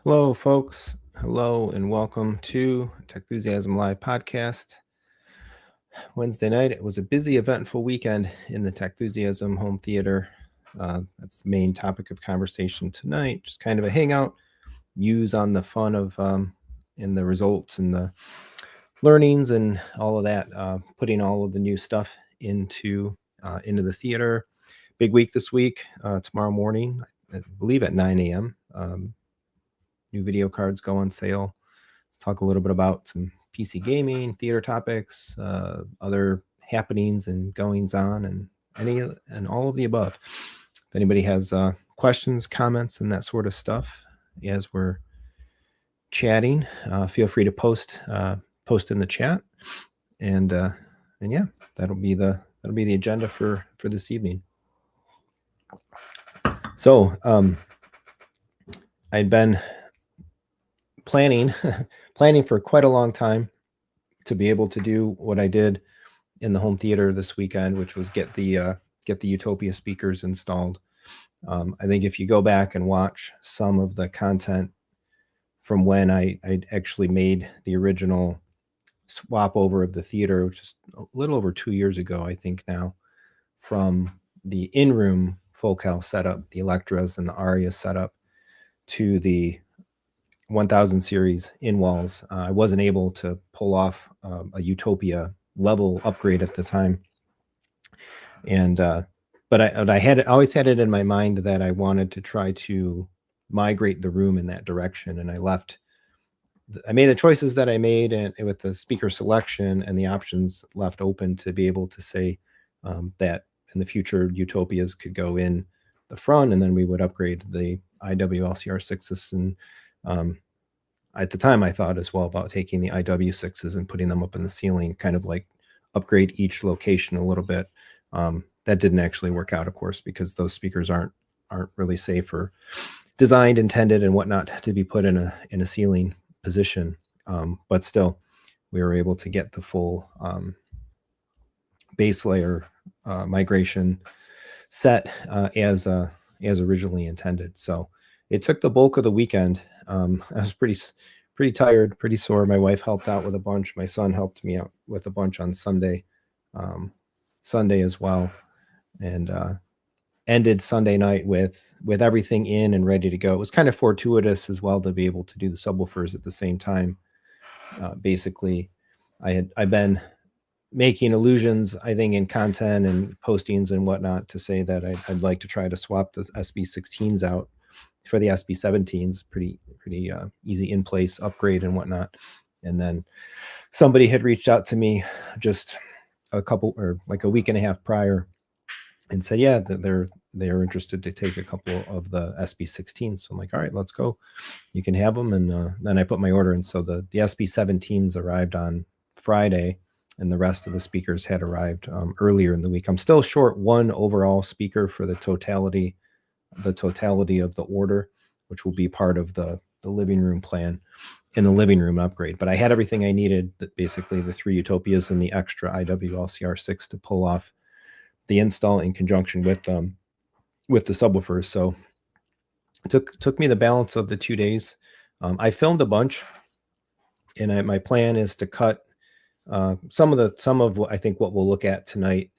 Hello, folks. Hello, and welcome to Techthusiasm Live podcast. Wednesday night, it was a busy, eventful weekend in the Techthusiasm home theater. That's the main topic of conversation tonight. Just kind of a hangout, views on the fun of and the results and the learnings and all of that. Putting all of the new stuff into the theater. Big week this week. Tomorrow morning, I believe at 9 a.m. New video cards go on sale. Let's talk a little bit about some PC gaming, theater topics, other happenings and goings on, and all of the above. If anybody has questions, comments, and that sort of stuff as we're chatting, feel free to post in the chat, and yeah, that'll be the agenda for this evening. So I'd been planning for quite a long time to be able to do what I did in the home theater this weekend, which was get the Utopia speakers installed. I think if you go back and watch some of the content from when I actually made the original swap over of the theater, which is a little over 2 years ago, I think now, from the in-room Focal setup, the Electras and the Aria setup, to the 1000 series in walls. I wasn't able to pull off a Utopia level upgrade at the time, and but I always had it in my mind that I wanted to try to migrate the room in that direction, and I made the choices that I made, and with the speaker selection and the options left open to be able to say that in the future Utopias could go in the front, and then we would upgrade the IWLCR6s. And at the time, I thought as well about taking the IW6s and putting them up in the ceiling, kind of like upgrade each location a little bit. That didn't actually work out, of course, because those speakers aren't really safe or designed, intended, and whatnot to be put in a ceiling position. But still, we were able to get the full base layer migration set as originally intended. So it took the bulk of the weekend. I was pretty tired, pretty sore. My wife helped out with a bunch. My son helped me out with a bunch on Sunday as well, and ended Sunday night with everything in and ready to go. It was kind of fortuitous as well to be able to do the subwoofers at the same time. Basically, I've been making allusions, I think, in content and postings and whatnot to say that I'd like to try to swap the SB16s out for the SB17s. Pretty easy in place upgrade and whatnot. And then somebody had reached out to me just a week and a half prior and said, yeah, that they're interested to take a couple of the SB16s. So I'm like, all right, let's go. You can have them. And then I put my order in. So the SB17s arrived on Friday, and the rest of the speakers had arrived earlier in the week. I'm still short one overall speaker for the totality of the order, which will be part of the living room plan in the living room upgrade. But I had everything I needed, basically the 3 Utopias and the extra IWLCR6 to pull off the install in conjunction with the subwoofers. So it took me the balance of the 2 days. I filmed a bunch, and my plan is to cut some of what I think what we'll look at tonight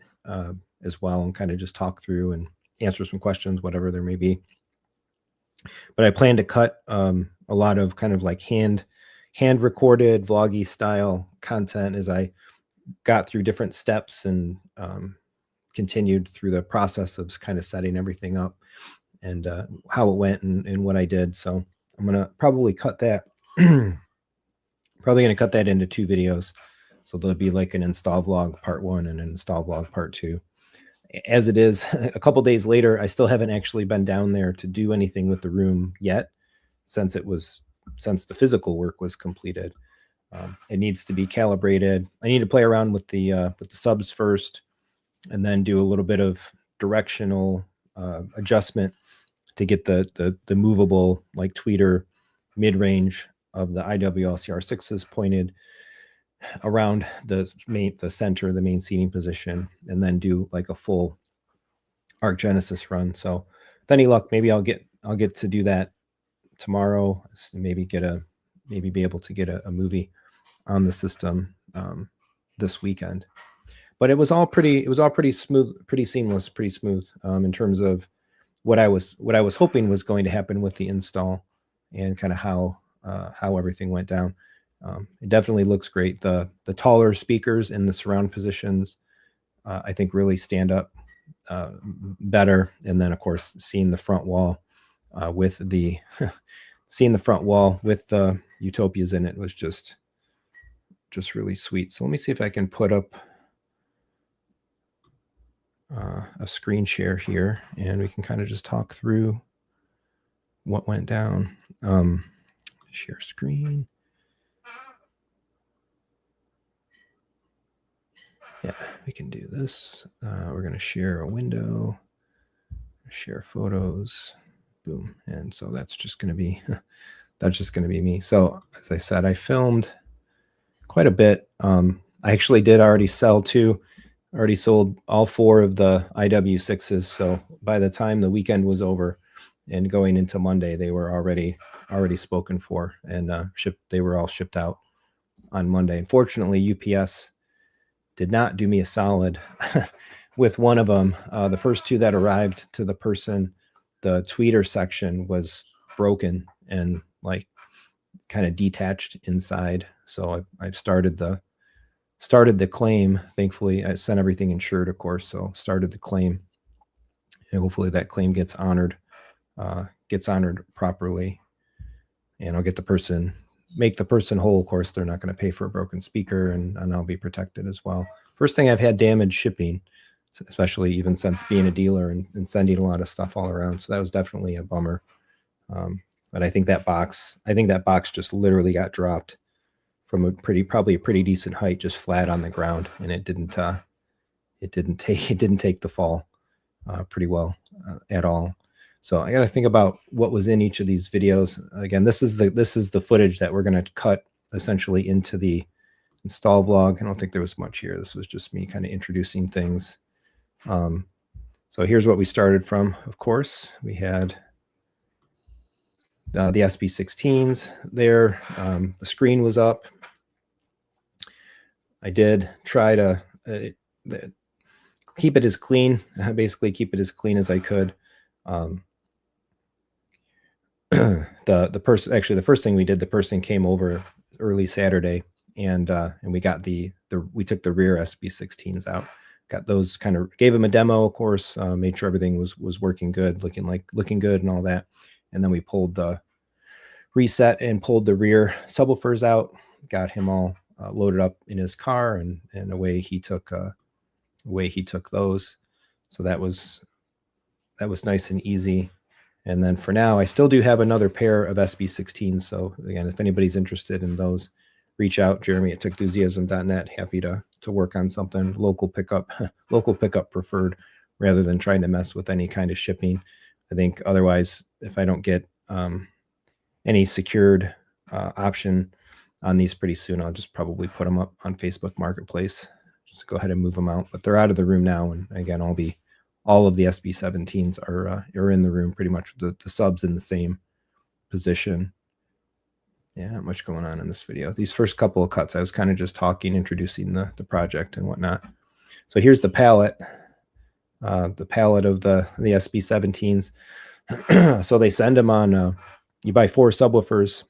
as well, and kind of just talk through and answer some questions, whatever there may be. But I plan to cut a lot of kind of like hand recorded vloggy style content as I got through different steps and continued through the process of kind of setting everything up and how it went and what I did. So I'm gonna probably cut that. Probably gonna cut that into 2 videos. So there'll be like an install vlog part 1 and an install vlog part 2. As it is, a couple days later, I still haven't actually been down there to do anything with the room yet, since the physical work was completed. It needs to be calibrated. I need to play around with the subs first, and then do a little bit of directional adjustment to get the movable, like, tweeter mid-range of the IWLCR6s pointed around the center, the main seating position, and then do like a full Arc Genesis run. So with any luck, maybe I'll get to do that tomorrow, maybe be able to get a movie on the system this weekend. But it was all pretty smooth, pretty seamless, pretty smooth in terms of what I was hoping was going to happen with the install and kind of how everything went down. It definitely looks great. The taller speakers in the surround positions, I think, really stand up better. And then, of course, seeing the front wall with the Utopias in it was just really sweet. So let me see if I can put up a screen share here, and we can kind of just talk through what went down. Share screen. Yeah, we can do this. We're going to share a window, share photos, boom. And so that's just going to be me. So as I said, I filmed quite a bit. I actually did already sold all 4 of the IW6s. So by the time the weekend was over and going into Monday, they were already spoken for and shipped. They were all shipped out on Monday. Unfortunately, UPS did not do me a solid with one of them. The first 2 that arrived to the person, the tweeter section was broken and like kind of detached inside. So I've started the claim. Thankfully, I sent everything insured, of course, so started the claim, and hopefully that claim gets honored properly, and I'll make the person whole. Of course, they're not going to pay for a broken speaker, and I'll be protected as well. First thing I've had damage shipping, especially even since being a dealer and sending a lot of stuff all around. So that was definitely a bummer. But I think that box just literally got dropped from probably a pretty decent height, just flat on the ground, and it didn't take the fall pretty well at all. So I got to think about what was in each of these videos. Again, this is the footage that we're going to cut essentially into the install vlog. I don't think there was much here. This was just me kind of introducing things. So here's what we started from. Of course, we had the SB16s there. The screen was up. I did try to keep it as clean, basically keep it as clean as I could. The first thing we did, the person came over early Saturday, and we got we took the rear SB16s out, got those, kind of gave him a demo, of course, made sure everything was working good, looking good and all that. And then we pulled the reset and pulled the rear subwoofers out, got him all loaded up in his car, and away he took those. So that was nice and easy. And then for now, I still do have another pair of SB16s. So again, if anybody's interested in those, reach out, Jeremy at Techthusiasm.net. Happy to work on something. Local pickup preferred, rather than trying to mess with any kind of shipping. I think otherwise, if I don't get any secured option on these pretty soon, I'll just probably put them up on Facebook Marketplace. Just go ahead and move them out. But they're out of the room now, and again, all of the SB17s are in the room, pretty much the subs in the same position. Yeah, not much going on in this video. These first couple of cuts, I was kind of just talking, introducing the project and whatnot. So here's the palette of the SB17s. So they send them on, you buy 4 subwoofers,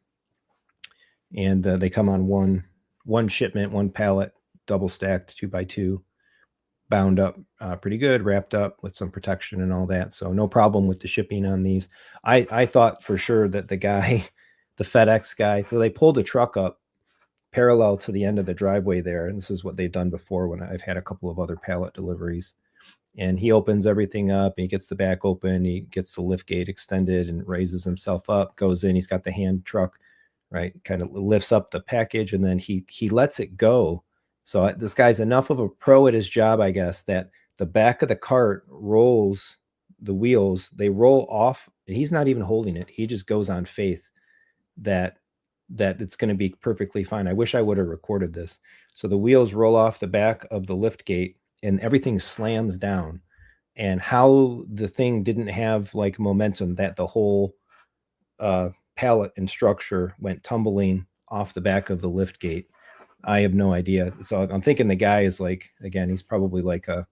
and they come on one shipment, one pallet, double stacked 2x2, bound up pretty good, wrapped up with some protection and all that. So no problem with the shipping on these. I thought for sure that the FedEx guy, so they pulled a truck up parallel to the end of the driveway there. And this is what they've done before when I've had a couple of other pallet deliveries. And he opens everything up, and he gets the back open, he gets the lift gate extended and raises himself up, goes in, he's got the hand truck, right? Kind of lifts up the package, and then he lets it go. So this guy's enough of a pro at his job, I guess, that the back of the cart rolls, the wheels, they roll off, and he's not even holding it. He just goes on faith that it's going to be perfectly fine. I wish I would have recorded this. So the wheels roll off the back of the lift gate, and everything slams down. And how the thing didn't have like momentum, that the whole pallet and structure went tumbling off the back of the lift gate. I have no idea. So I'm thinking the guy is like, again, he's probably like a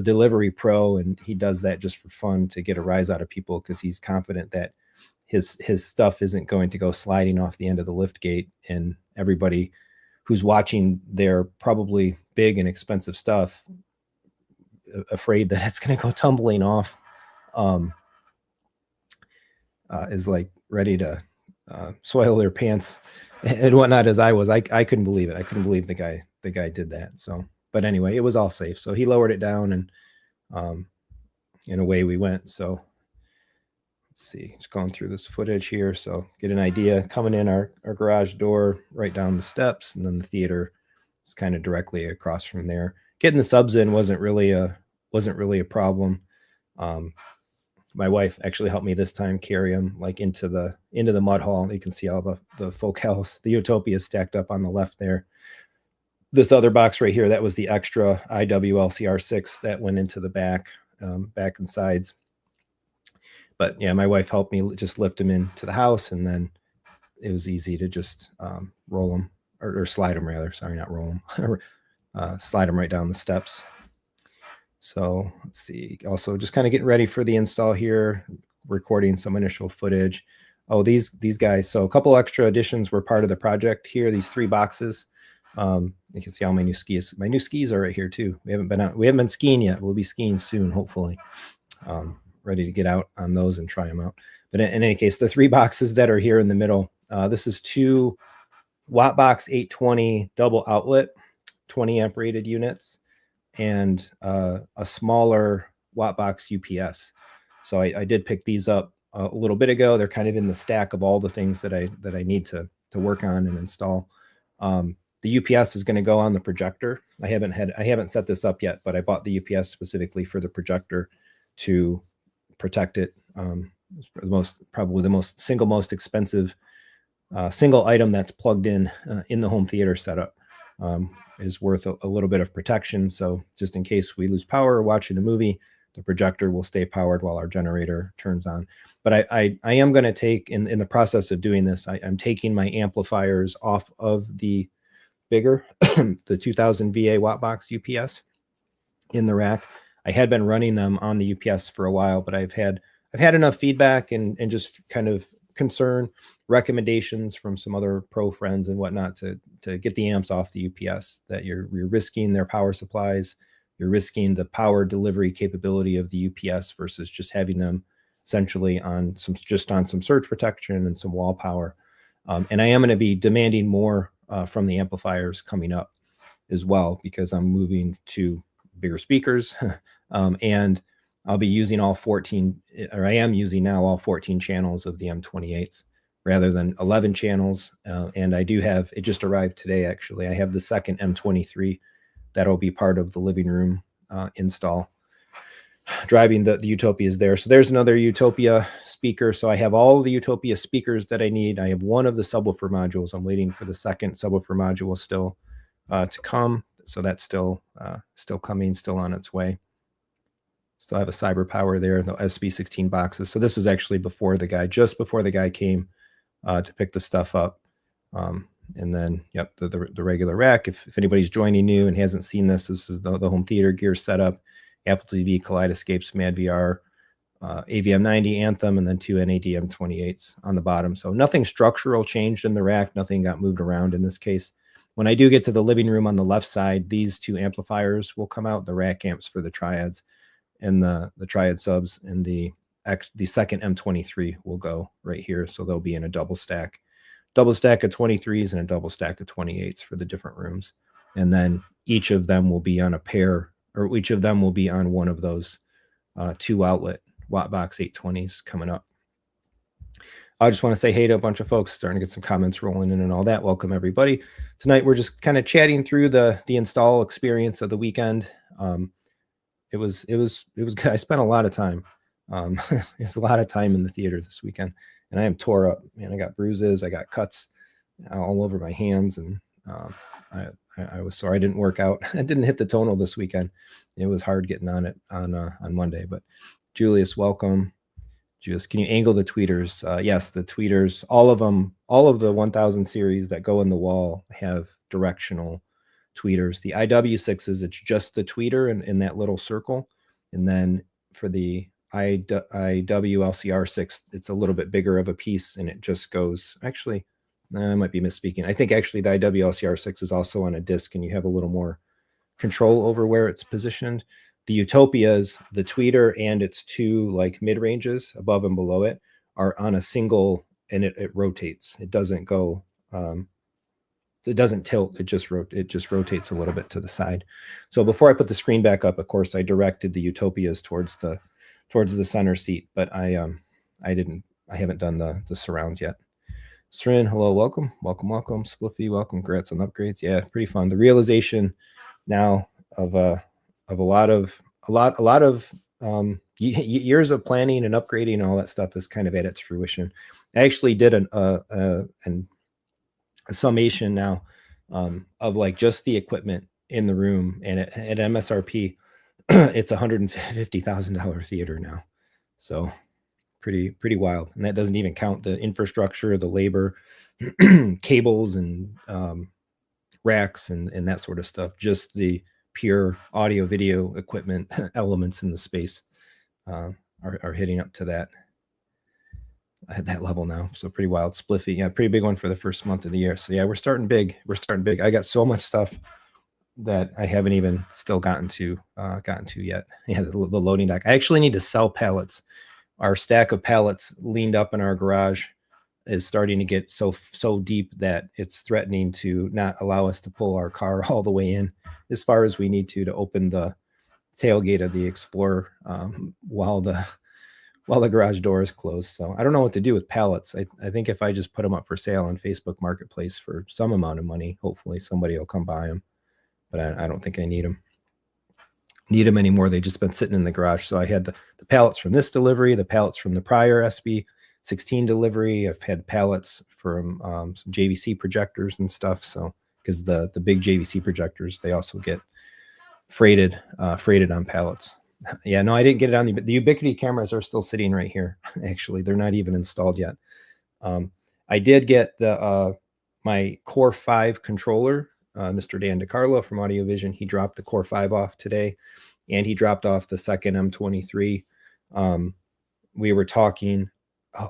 delivery pro, and he does that just for fun to get a rise out of people because he's confident that his stuff isn't going to go sliding off the end of the lift gate, and everybody who's watching their probably big and expensive stuff afraid that it's going to go tumbling off, is like ready to soil their pants and whatnot. As I was, I couldn't believe it. I couldn't believe the guy did that. So, but anyway, it was all safe. So he lowered it down, and away we went. So let's see, just going through this footage here. So get an idea. Coming in our garage door, right down the steps, and then the theater is kind of directly across from there. Getting the subs in wasn't really a problem. My wife actually helped me this time carry them like into the mud hall. You can see all the focals, the Utopia stacked up on the left there. This other box right here, that was the extra IWLCR6 that went into the back and sides. But yeah, my wife helped me just lift them into the house, and then it was easy to just roll them or slide them rather. Sorry, not roll them. Slide them right down the steps. So let's see. Also, just kind of getting ready for the install here, recording some initial footage. Oh, these guys. So a couple extra additions were part of the project here. These 3 boxes. You can see all my new skis. My new skis are right here too. We haven't been skiing yet. We'll be skiing soon, hopefully. Ready to get out on those and try them out. But in any case, the 3 boxes that are here in the middle. This is 2 Wattbox 820 double outlet, 20 amp rated units, and a smaller Wattbox UPS. So I did pick these up a little bit ago. They're kind of in the stack of all the things that I need to work on and install. The UPS is going to go on the projector. I haven't set this up yet, but I bought the UPS specifically for the projector to protect it. Probably the most expensive single item that's plugged in the home theater setup. Is worth a little bit of protection. So just in case we lose power watching a movie, the projector will stay powered while our generator turns on. But I am going to take, in the process of doing this, I'm taking my amplifiers off of the bigger, the 2000 VA Wattbox UPS in the rack. I had been running them on the UPS for a while, but I've had enough feedback and just kind of concern, recommendations from some other pro friends and whatnot to get the amps off the UPS, that you're risking their power supplies, you're risking the power delivery capability of the UPS versus just having them essentially on some surge protection and some wall power. And I am going to be demanding more from the amplifiers coming up as well, because I'm moving to bigger speakers and I'll be using all 14, or I am using now all 14 channels of the M28s rather than 11 channels. And I do have, it just arrived today, actually. I have the second M23 that'll be part of the living room install. Driving the Utopia is there. So there's another Utopia speaker. So I have all the Utopia speakers that I need. I have one of the subwoofer modules. I'm waiting for the second subwoofer module still to come. So that's still coming, still on its way. Still have a Cyber Power there, the SB17 boxes. So this is actually just before the guy came to pick the stuff up. And then, yep, the regular rack. If anybody's joining new and hasn't seen this is the home theater gear setup. Apple TV, Kaleidoscapes, MadVR, AVM90, Anthem, and then 2 NAD M28s on the bottom. So nothing structural changed in the rack. Nothing got moved around in this case. When I do get to the living room on the left side, these 2 amplifiers will come out, the rack amps for the triads and the triad subs, and the second M23 will go right here. So they'll be in a double stack of 23s and a double stack of 28s for the different rooms. And then each of them will be on a pair, or each of them will be on one of those 2 outlet Wattbox 820s coming up. I just want to say hey to a bunch of folks, starting to get some comments rolling in and all that. Welcome everybody. Tonight we're just kind of chatting through the install experience of the weekend. It was good. I spent a lot of time. There's a lot of time in the theater this weekend, and I am tore up, man. I got bruises, I got cuts all over my hands, and I was sore. I didn't work out. I didn't hit the tonal this weekend. It was hard getting on it on Monday. But Julius, welcome. Just can you angle the tweeters? Yes, the tweeters, all of them, all of the 1000 series that go in the wall have directional tweeters. The IW6s, it's just the tweeter in that little circle. And then for the IWLCR6, it's a little bit bigger of a piece, and it just goes, actually, I might be misspeaking. I think actually the IWLCR6 is also on a disc, and you have a little more control over where it's positioned. The Utopias, the tweeter and its two like mid-ranges above and below it are on a single, and it rotates. It doesn't go, it doesn't tilt. It just rotates a little bit to the side. So before I put the screen back up, of course, I directed the Utopias towards the center seat, but I haven't done the surrounds yet. Srin, hello, welcome. Spliffy, welcome. Congrats on upgrades. Yeah, pretty fun. The realization now of a lot of years of planning and upgrading and all that stuff is kind of at its fruition. I actually did a summation now of like just the equipment in the room, and at MSRP, it's $150,000 theater now. So pretty wild. And that doesn't even count the infrastructure, the labor, cables, and racks and that sort of stuff. Just the pure audio video equipment elements in the space are hitting up to that at that level now. So pretty wild. Spliffy, yeah, pretty big one for the first month of the year. So yeah, we're starting big. I got so much stuff that I haven't even still gotten to yet. Yeah, the loading dock. I actually need to sell pallets. Our stack of pallets leaned up in our garage is starting to get so deep that it's threatening to not allow us to pull our car all the way in as far as we need to open the tailgate of the Explorer while the garage door is closed. So I don't know what to do with pallets. I think if I just put them up for sale on Facebook Marketplace for some amount of money, hopefully somebody will come buy them. But I don't think I need them anymore. They've just been sitting in the garage. So I had the pallets from this delivery, the pallets from the prior SB17 delivery. I've had pallets from some JVC projectors and stuff. So because the big JVC projectors, they also get freighted on pallets. Yeah, no, I didn't get it on the Ubiquity cameras are still sitting right here. Actually, they're not even installed yet. I did get my Core 5 controller. Mr. Dan DiCarlo from Audio Vision, he dropped the Core 5 off today, and he dropped off the second M23. We were talking.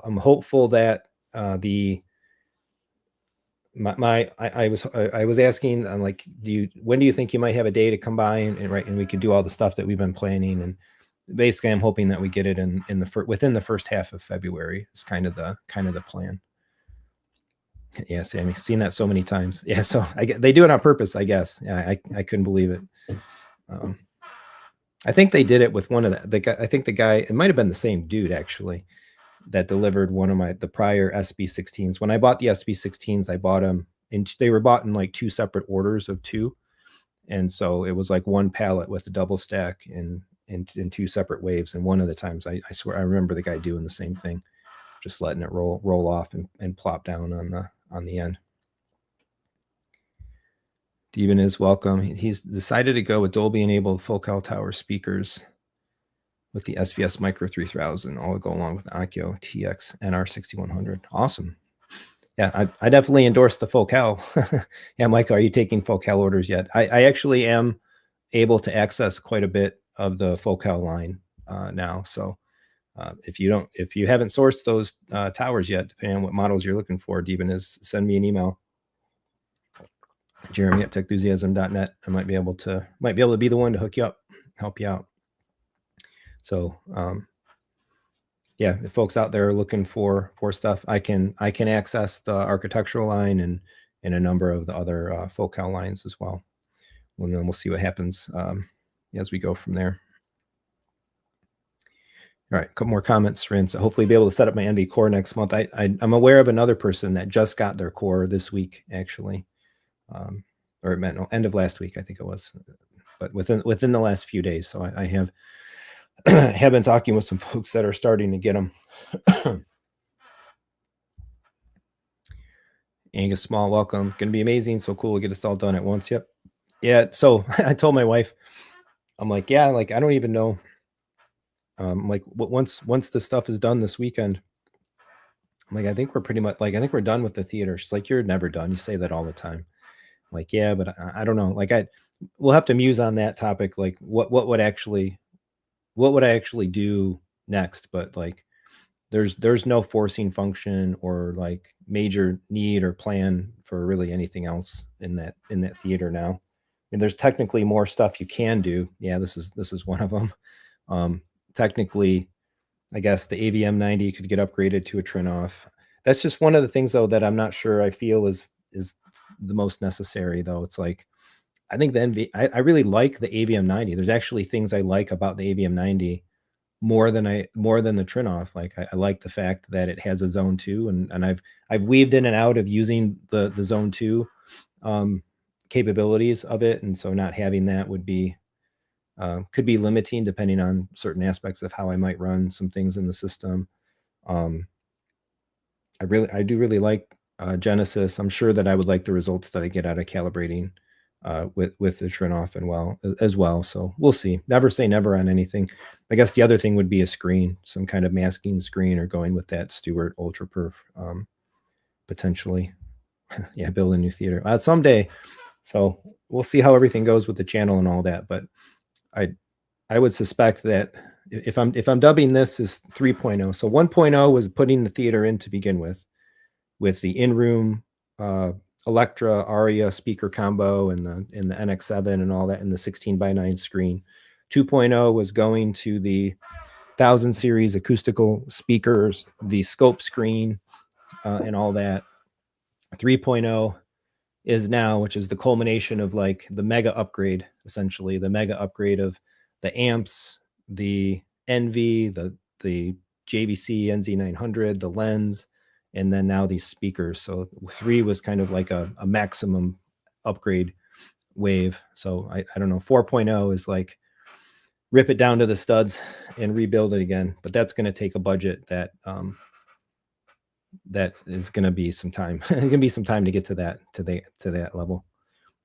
I'm hopeful that I was asking, I'm like, when do you think you might have a day to come by and we could do all the stuff that we've been planning? And basically, I'm hoping that we get it within the first half of February. Is kind of the plan. Yeah, Sammy, seen that so many times. Yeah, so they do it on purpose, I guess. Yeah, I couldn't believe it. I think they did it with one of the guy. I think the guy, it might have been the same dude actually, that delivered one of the prior SB16s. When I bought the SB16s, I bought them, and they were bought in like two separate orders of two, and so it was like one pallet with a double stack in two separate waves. And one of the times, I swear I remember the guy doing the same thing, just letting it roll off and plop down on the end. Steven is welcome. He's decided to go with Dolby enabled Focal Tower speakers with the SVS Micro 3000, all go along with the Accio TX NR6100. Awesome. Yeah, I definitely endorse the Focal. Yeah, Mike, are you taking Focal orders yet? I actually am able to access quite a bit of the Focal line now. So if you haven't sourced those towers yet, depending on what models you're looking for, Deben, send me an email. Jeremy at techthusiasm.net. I might be able to be the one to hook you up, help you out. So yeah, if folks out there are looking for stuff, I can access the architectural line and a number of the other Focal lines as well. And then we'll see what happens as we go from there. All right, a couple more comments, Rin. So hopefully be able to set up my NV core next month. I'm aware of another person that just got their core this week, actually. Or it meant end of last week, I think it was, but within the last few days. So I have have been talking with some folks that are starting to get them. Angus Small, welcome. Going to be amazing. So cool. We'll get this all done at once. Yep. Yeah. So I told my wife, I'm like, yeah, like I don't even know Like once the stuff is done this weekend, I'm like, I think we're pretty much like, I think we're done with the theater. She's like, you're never done. You say that all the time. I'm like, yeah, but I don't know. Like we'll have to muse on that topic. Like what would I actually do next? But like, there's no forcing function or like major need or plan for really anything else in that theater now. I mean, there's technically more stuff you can do. Yeah, this is one of them. Technically, I guess the AVM90 could get upgraded to a Trinoff. That's just one of the things though that I'm not sure I feel is the most necessary though. It's like, I think I really like the AVM90. There's actually things I like about the AVM90 more than the Trinoff. Like I like the fact that it has a zone 2, and I've weaved in and out of using the zone 2 capabilities of it, and so not having that would be could be limiting depending on certain aspects of how I might run some things in the system. I do really like Genesis. I'm sure that I would like the results that I get out of calibrating with the Trinoff as well. So we'll see. Never say never on anything. I guess the other thing would be a screen, some kind of masking screen, or going with that Stewart Ultra Perf potentially. Yeah, build a new theater someday. So we'll see how everything goes with the channel and all that. But I would suspect that if I'm dubbing this as 3.0, so 1.0 was putting the theater in to begin with the in-room Electra Aria speaker combo and the NX7 and all that, in the 16:9 screen. 2.0 was going to the 1000 series acoustical speakers, the scope screen, and all that. 3.0 is now, which is the culmination of like the mega upgrade, essentially the mega upgrade of the amps, the NV, the JVC NZ900, the lens, and then now these speakers. So 3 was kind of like a maximum upgrade wave. So I don't know. 4.0 is like rip it down to the studs and rebuild it again. But that's going to take a budget that that is going to be some time. It's going to be some time to get to that level.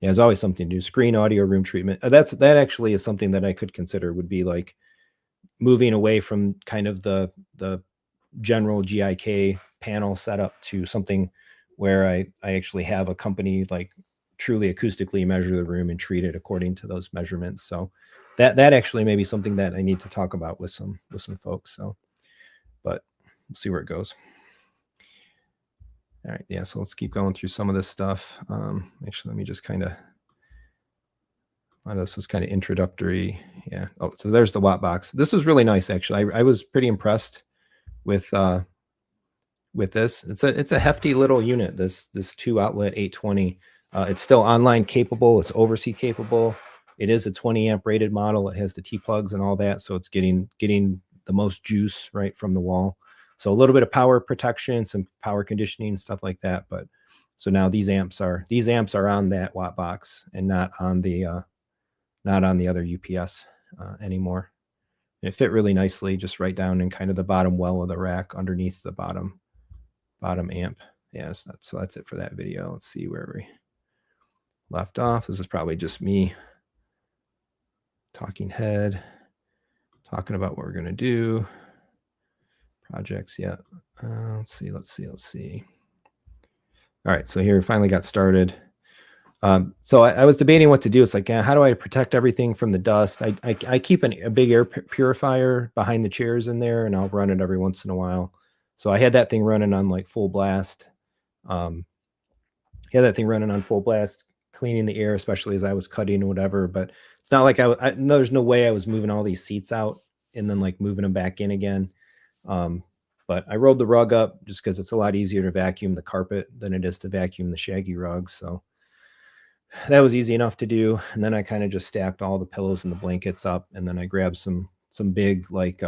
Yeah, there's always something to do. Screen audio room treatment. That actually is something that I could consider, would be like moving away from kind of the general GIK panel setup to something where I actually have a company like truly acoustically measure the room and treat it according to those measurements. So that actually may be something that I need to talk about with some folks. So, but we'll see where it goes. All right, yeah, so let's keep going through some of this stuff. Actually, let me just kind of, this was kind of introductory. Yeah, oh, so there's the watt box. This was really nice, actually. I was pretty impressed with this. It's a hefty little unit, this 2-outlet 820. It's still online capable, it's overseas capable. It is a 20 amp rated model. It has the T-plugs and all that, so it's getting the most juice right from the wall. So a little bit of power protection, some power conditioning, stuff like that. But so now these amps are on that watt box and not on the other UPS anymore. And it fit really nicely, just right down in kind of the bottom well of the rack underneath the bottom amp. Yes, so that's it for that video. Let's see where we left off. This is probably just me talking head, talking about what we're going to do. Projects, yeah. Let's see. All right, so here finally got started. So I was debating what to do. It's like, how do I protect everything from the dust? I keep a big air purifier behind the chairs in there, and I'll run it every once in a while. So I had that thing running on like full blast. Cleaning the air, especially as I was cutting or whatever. But it's not like there's no way I was moving all these seats out and then like moving them back in again. But I rolled the rug up just because it's a lot easier to vacuum the carpet than it is to vacuum the shaggy rug. So that was easy enough to do. And then I kind of just stacked all the pillows and the blankets up. And then I grabbed some big like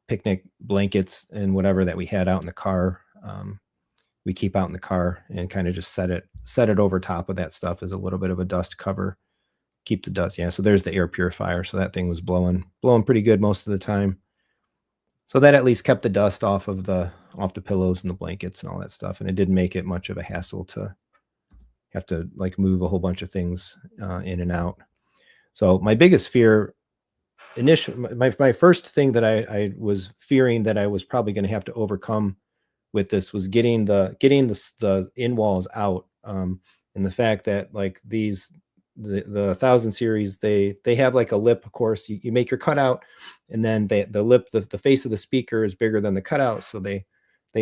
picnic blankets and whatever that we had out in the car. We keep out in the car, and kind of just set it over top of that stuff as a little bit of a dust cover. Keep the dust. Yeah. So there's the air purifier. So that thing was blowing pretty good most of the time. So that at least kept the dust off the pillows and the blankets and all that stuff. And it didn't make it much of a hassle to have to like move a whole bunch of things in and out. So my biggest fear my first thing that I was fearing that I was probably going to have to overcome with this was getting the in walls out, and the fact that like the 1000 series, they have like a lip. Of course, you make your cutout, and then the lip, the face of the speaker is bigger than the cutout, so they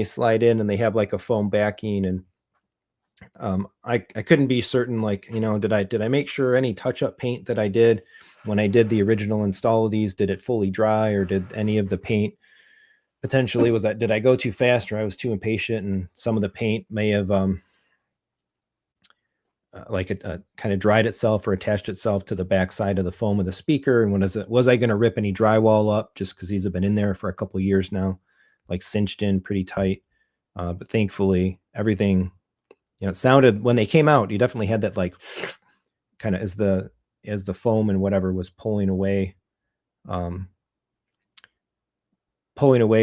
slide in, and they have like a foam backing. And I couldn't be certain, like, did I make sure any touch-up paint that I did when I did the original install of these, did it fully dry, or did any of the paint potentially, did I go too fast, or I was too impatient, and some of the paint may have kind of dried itself or attached itself to the back side of the foam of the speaker. And was I going to rip any drywall up, just because these have been in there for a couple of years now, like cinched in pretty tight. But thankfully everything, it sounded, when they came out, you definitely had that like kind of as the foam and whatever was pulling away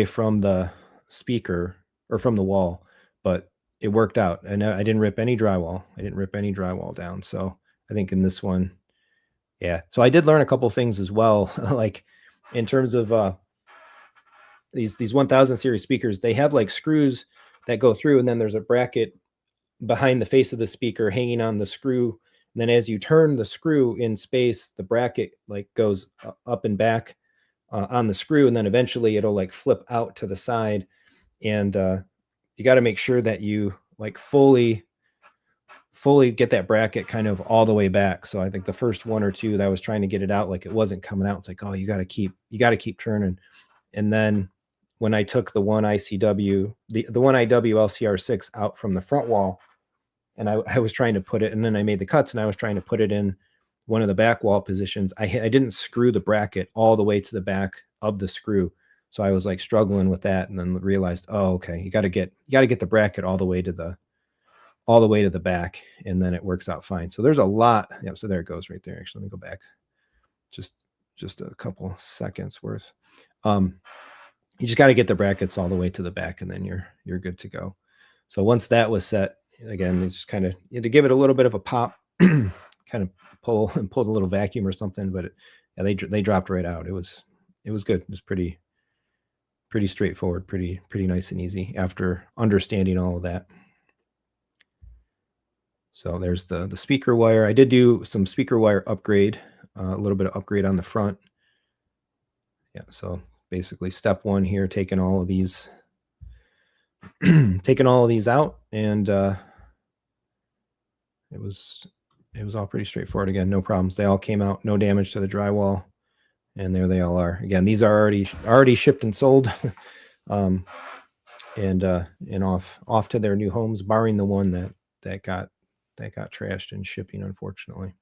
from the speaker or from the wall, but it worked out. And I didn't rip any drywall down. So I think in this one, yeah. So I did learn a couple things as well, like in terms of these 1000 series speakers, they have like screws that go through, and then there's a bracket behind the face of the speaker hanging on the screw. And then as you turn the screw in space, the bracket like goes up and back on the screw, and then eventually it'll like flip out to the side. And you got to make sure that you like fully get that bracket kind of all the way back. So I think the first one or two that I was trying to get it out, like it wasn't coming out. It's like, oh, you got to keep turning. And then when I took the one ICW, the one IW LCR6 out from the front wall, and I was trying to put it, and then I made the cuts, and I was trying to put it in one of the back wall positions. I didn't screw the bracket all the way to the back of the screw. So I was like struggling with that, and then realized, oh, okay, you got to get the bracket all the way to the back, and then it works out fine. So there's a lot. Yeah. So there it goes right there. Actually, let me go back just a couple seconds worth. You just got to get the brackets all the way to the back, and then you're good to go. So once that was set, again, it's just kind of, you had to give it a little bit of a pop, kind of pulled a little vacuum or something, but they dropped right out. It was good. It was pretty straightforward, pretty nice and easy after understanding all of that. So there's the speaker wire. I did do some speaker wire upgrade, a little bit of upgrade on the front. Yeah, so basically step one here, taking all of these out, and it was all pretty straightforward. Again, no problems. They all came out, no damage to the drywall, and there they all are. Again, these are already shipped and sold, and off to their new homes, barring the one that got trashed in shipping, unfortunately.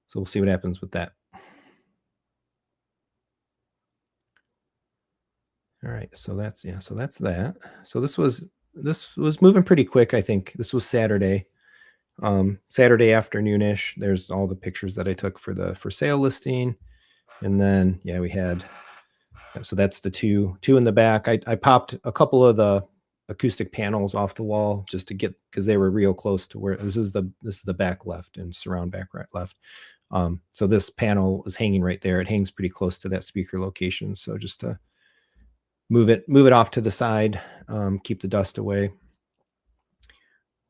So we'll see what happens with that. All right, so that's that. So this was moving pretty quick. I think this was Saturday afternoonish. There's all the pictures that I took for the for sale listing, and then we had, so that's the two in the back. I popped a couple of the acoustic panels off the wall just to get, because they were real close to where this is the back left and surround back right left. So this panel is hanging right there. It hangs pretty close to that speaker location. So just to move it off to the side, keep the dust away.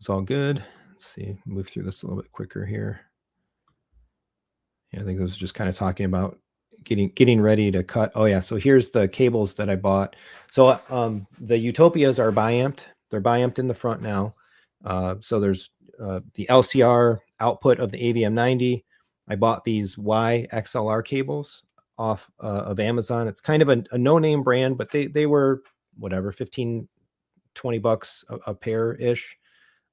It's all good. Let's see, move through this a little bit quicker here. Yeah, I think I was just kind of talking about getting ready to cut. Oh yeah, so here's the cables that I bought. So the Utopias are bi-amped. They're bi-amped in the front now. So there's the LCR output of the AVM90. I bought these Y XLR cables off of Amazon. It's kind of a no-name brand, but they were whatever, 15, 20 bucks a pair ish.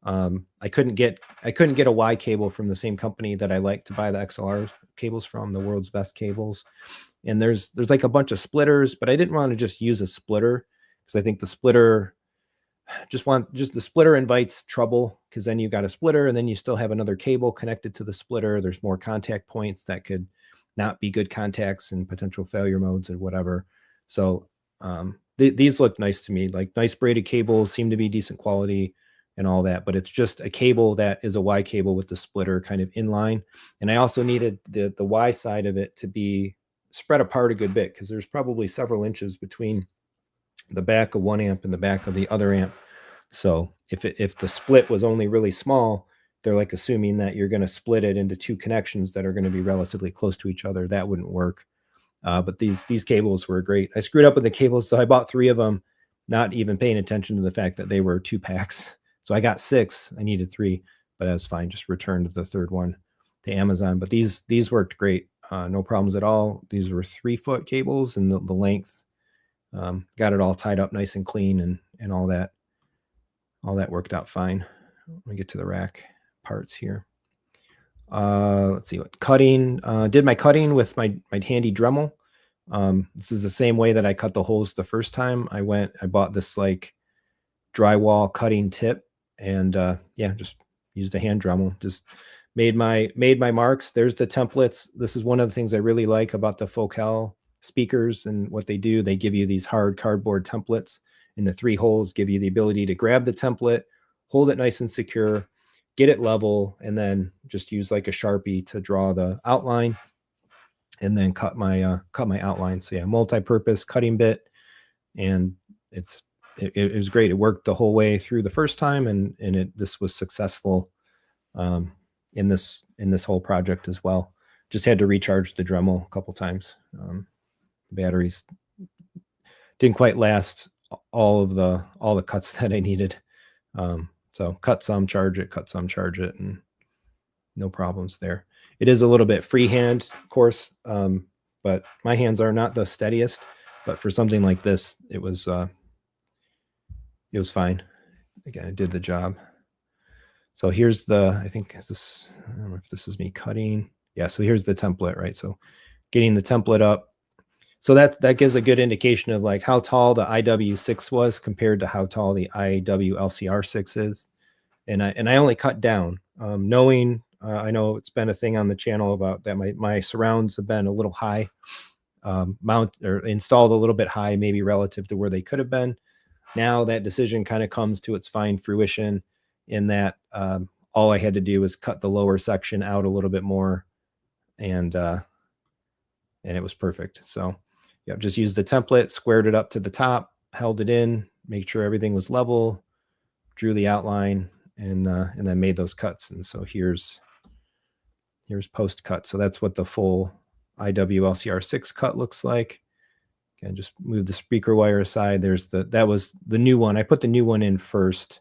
I couldn't get a Y cable from the same company that I like to buy the XLR cables from, the world's best cables. And there's like a bunch of splitters, but I didn't want to just use a splitter, because I think the splitter the splitter invites trouble, because then you got a splitter and then you still have another cable connected to the splitter. There's more contact points that could not be good contacts and potential failure modes and whatever. So these look nice to me, like nice braided cables, seem to be decent quality and all that, but it's just a cable that is a Y cable with the splitter kind of in line. And I also needed the Y side of it to be spread apart a good bit because there's probably several inches between the back of one amp and the back of the other amp. So if the split was only really small, they're like assuming that you're going to split it into two connections that are going to be relatively close to each other. That wouldn't work. But these cables were great. I screwed up with the cables, so I bought 3 of them, not even paying attention to the fact that they were 2 packs. So I got 6. I needed 3, but that was fine. Just returned the third one to Amazon. But these worked great. No problems at all. These were 3-foot cables, and the length got it all tied up nice and clean, and all that. All that worked out fine. Let me get to the rack parts here. Let's see what cutting. Did my cutting with my handy Dremel. This is the same way that I cut the holes the first time. I bought this like drywall cutting tip, and yeah, just used a hand Dremel. Just made my marks. There's the templates. This is one of the things I really like about the Focal speakers and what they do. They give you these hard cardboard templates, and the 3 holes give you the ability to grab the template, hold it nice and secure, get it level, and then just use like a Sharpie to draw the outline, and then cut my outline. So yeah, multi-purpose cutting bit, and it was great. It worked the whole way through the first time, and this was successful in this whole project as well. Just had to recharge the Dremel a couple times. The batteries didn't quite last all the cuts that I needed. So cut some, charge it, cut some, charge it, and no problems there. It is a little bit freehand, of course, but my hands are not the steadiest. But for something like this, it was fine. Again, it did the job. So here's I think I don't know if this is me cutting. Yeah, so here's the template, right? So getting the template up. So that gives a good indication of like how tall the IW6 was compared to how tall the IW-LCR6 is. And I only cut down, knowing I know it's been a thing on the channel about that my surrounds have been a little high, installed a little bit high, maybe relative to where they could have been. Now that decision kind of comes to its fine fruition in that all I had to do was cut the lower section out a little bit more, and it was perfect. So yeah, just used the template, squared it up to the top, held it in, made sure everything was level, drew the outline, and then made those cuts. And so here's post cut. So that's what the full IW-LCR6 cut looks like. Again, just move the speaker wire aside. That was the new one. I put the new one in first,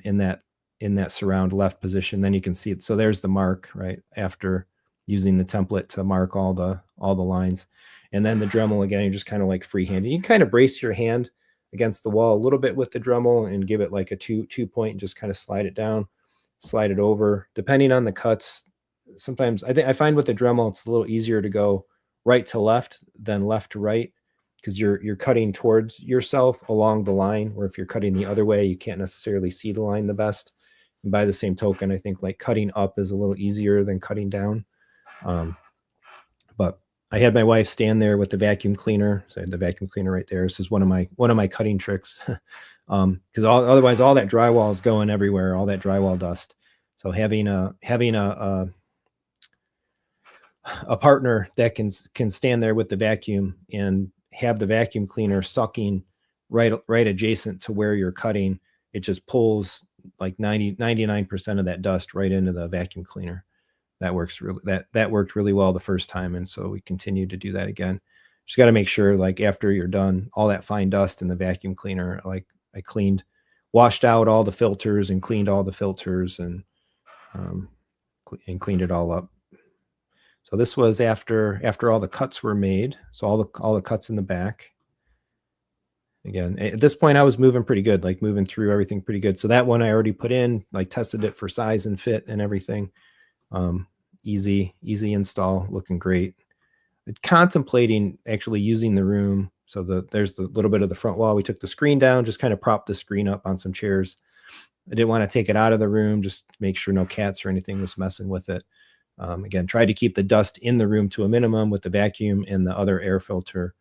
in that surround left position. Then you can see it. So there's the mark right after using the template to mark all the lines. And then the Dremel, again, you're just kind of like freehanded. You can kind of brace your hand against the wall a little bit with the Dremel and give it like a two point and just kind of slide it down, slide it over. Depending on the cuts, sometimes I find with the Dremel, it's a little easier to go right to left than left to right, because you're cutting towards yourself along the line, where if you're cutting the other way, you can't necessarily see the line the best. And by the same token, I think like cutting up is a little easier than cutting down. But I had my wife stand there with the vacuum cleaner. So I had the vacuum cleaner right there. This is one of my cutting tricks, because otherwise all that drywall is going everywhere, all that drywall dust. So having a partner that can stand there with the vacuum and have the vacuum cleaner sucking right adjacent to where you're cutting, it just pulls like 99% of that dust right into the vacuum cleaner. That works really, that worked really well the first time, and so we continue to do that again. Just got to make sure, like after you're done, all that fine dust in the vacuum cleaner, like I washed out all the filters and cleaned all the filters and cleaned it all up. So this was after all the cuts were made. So all the cuts in the back. Again, at this point I was moving pretty good, like moving through everything pretty good. So that one I already put in, like tested it for size and fit and everything. Easy install, looking great. Contemplating actually using the room. So there's the little bit of the front wall. We took the screen down, just kind of propped the screen up on some chairs. I didn't want to take it out of the room, just make sure no cats or anything was messing with it. Again, tried to keep the dust in the room to a minimum with the vacuum and the other air filter.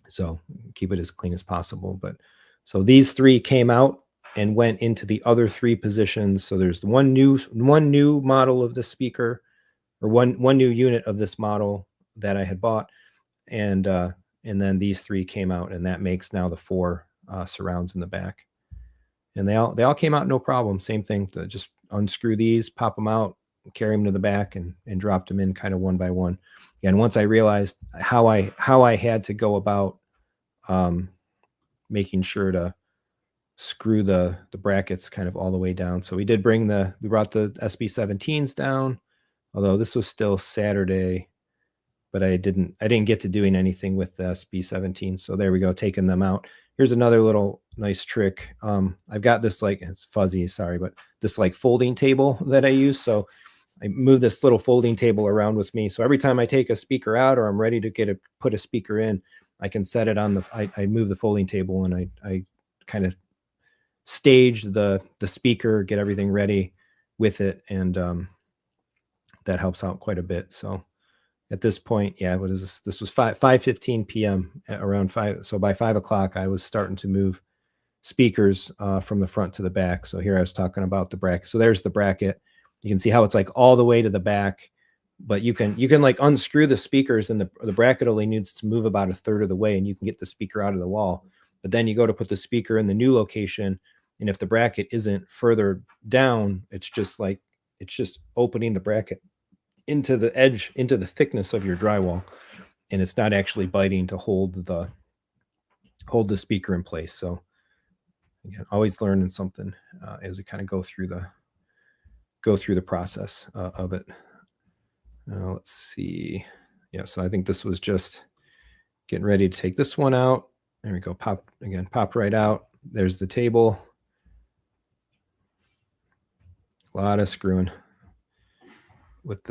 So keep it as clean as possible. But so these 3 came out and went into the other 3 positions. So there's one new model of the speaker. or one new unit of this model that I had bought, and then these 3 came out, and that makes now the 4 surrounds in the back. And they all came out no problem. Same thing, to just unscrew these, pop them out, carry them to the back, and dropped them in kind of one by one. And once I realized how I had to go about making sure to screw the brackets kind of all the way down. So we brought the SB17s down, although this was still Saturday, but I didn't get to doing anything with the SB17. So there we go, taking them out. Here's another little nice trick. I've got this, like, it's fuzzy, sorry, but this like folding table that I use. So I move this little folding table around with me. So every time I take a speaker out, or I'm ready to put a speaker in, I can set it on I move the folding table, and I kind of stage the speaker, get everything ready with it. And that helps out quite a bit. So at this point, yeah, what is this? This was 5:15 p.m. around 5. So by 5 o'clock, I was starting to move speakers from the front to the back. So here I was talking about the bracket. So there's the bracket. You can see how it's like all the way to the back, but you can like unscrew the speakers, and the bracket only needs to move about 1/3 of the way, and you can get the speaker out of the wall. But then you go to put the speaker in the new location, and if the bracket isn't further down, it's just opening the bracket into the edge, into the thickness of your drywall, and it's not actually biting to hold the speaker in place. So again, always learning something as we kind of go through the process of it. Let's see. Yeah, so I think this was just getting ready to take this one out. There we go. Pop right out. There's the table. A lot of screwing with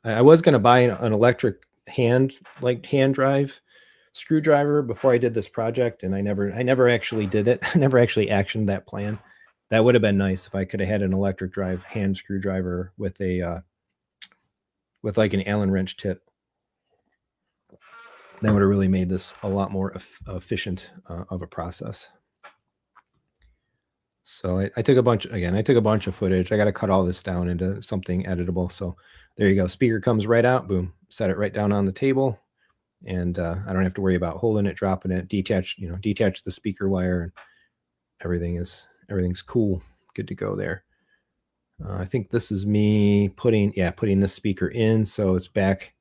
I was going to buy an electric hand drive screwdriver before I did this project, and I never actually did it. I never actually actioned that plan. That would have been nice if I could have had an electric drive hand screwdriver with like an Allen wrench tip. That would have really made this a lot more efficient of a process. So I took a bunch of footage. I got to cut all this down into something editable. So there you go. Speaker comes right out. Boom. Set it right down on the table. And I don't have to worry about holding it, dropping it, detach the speaker wire, and everything's cool. Good to go there. I think this is me putting this speaker in. So it's back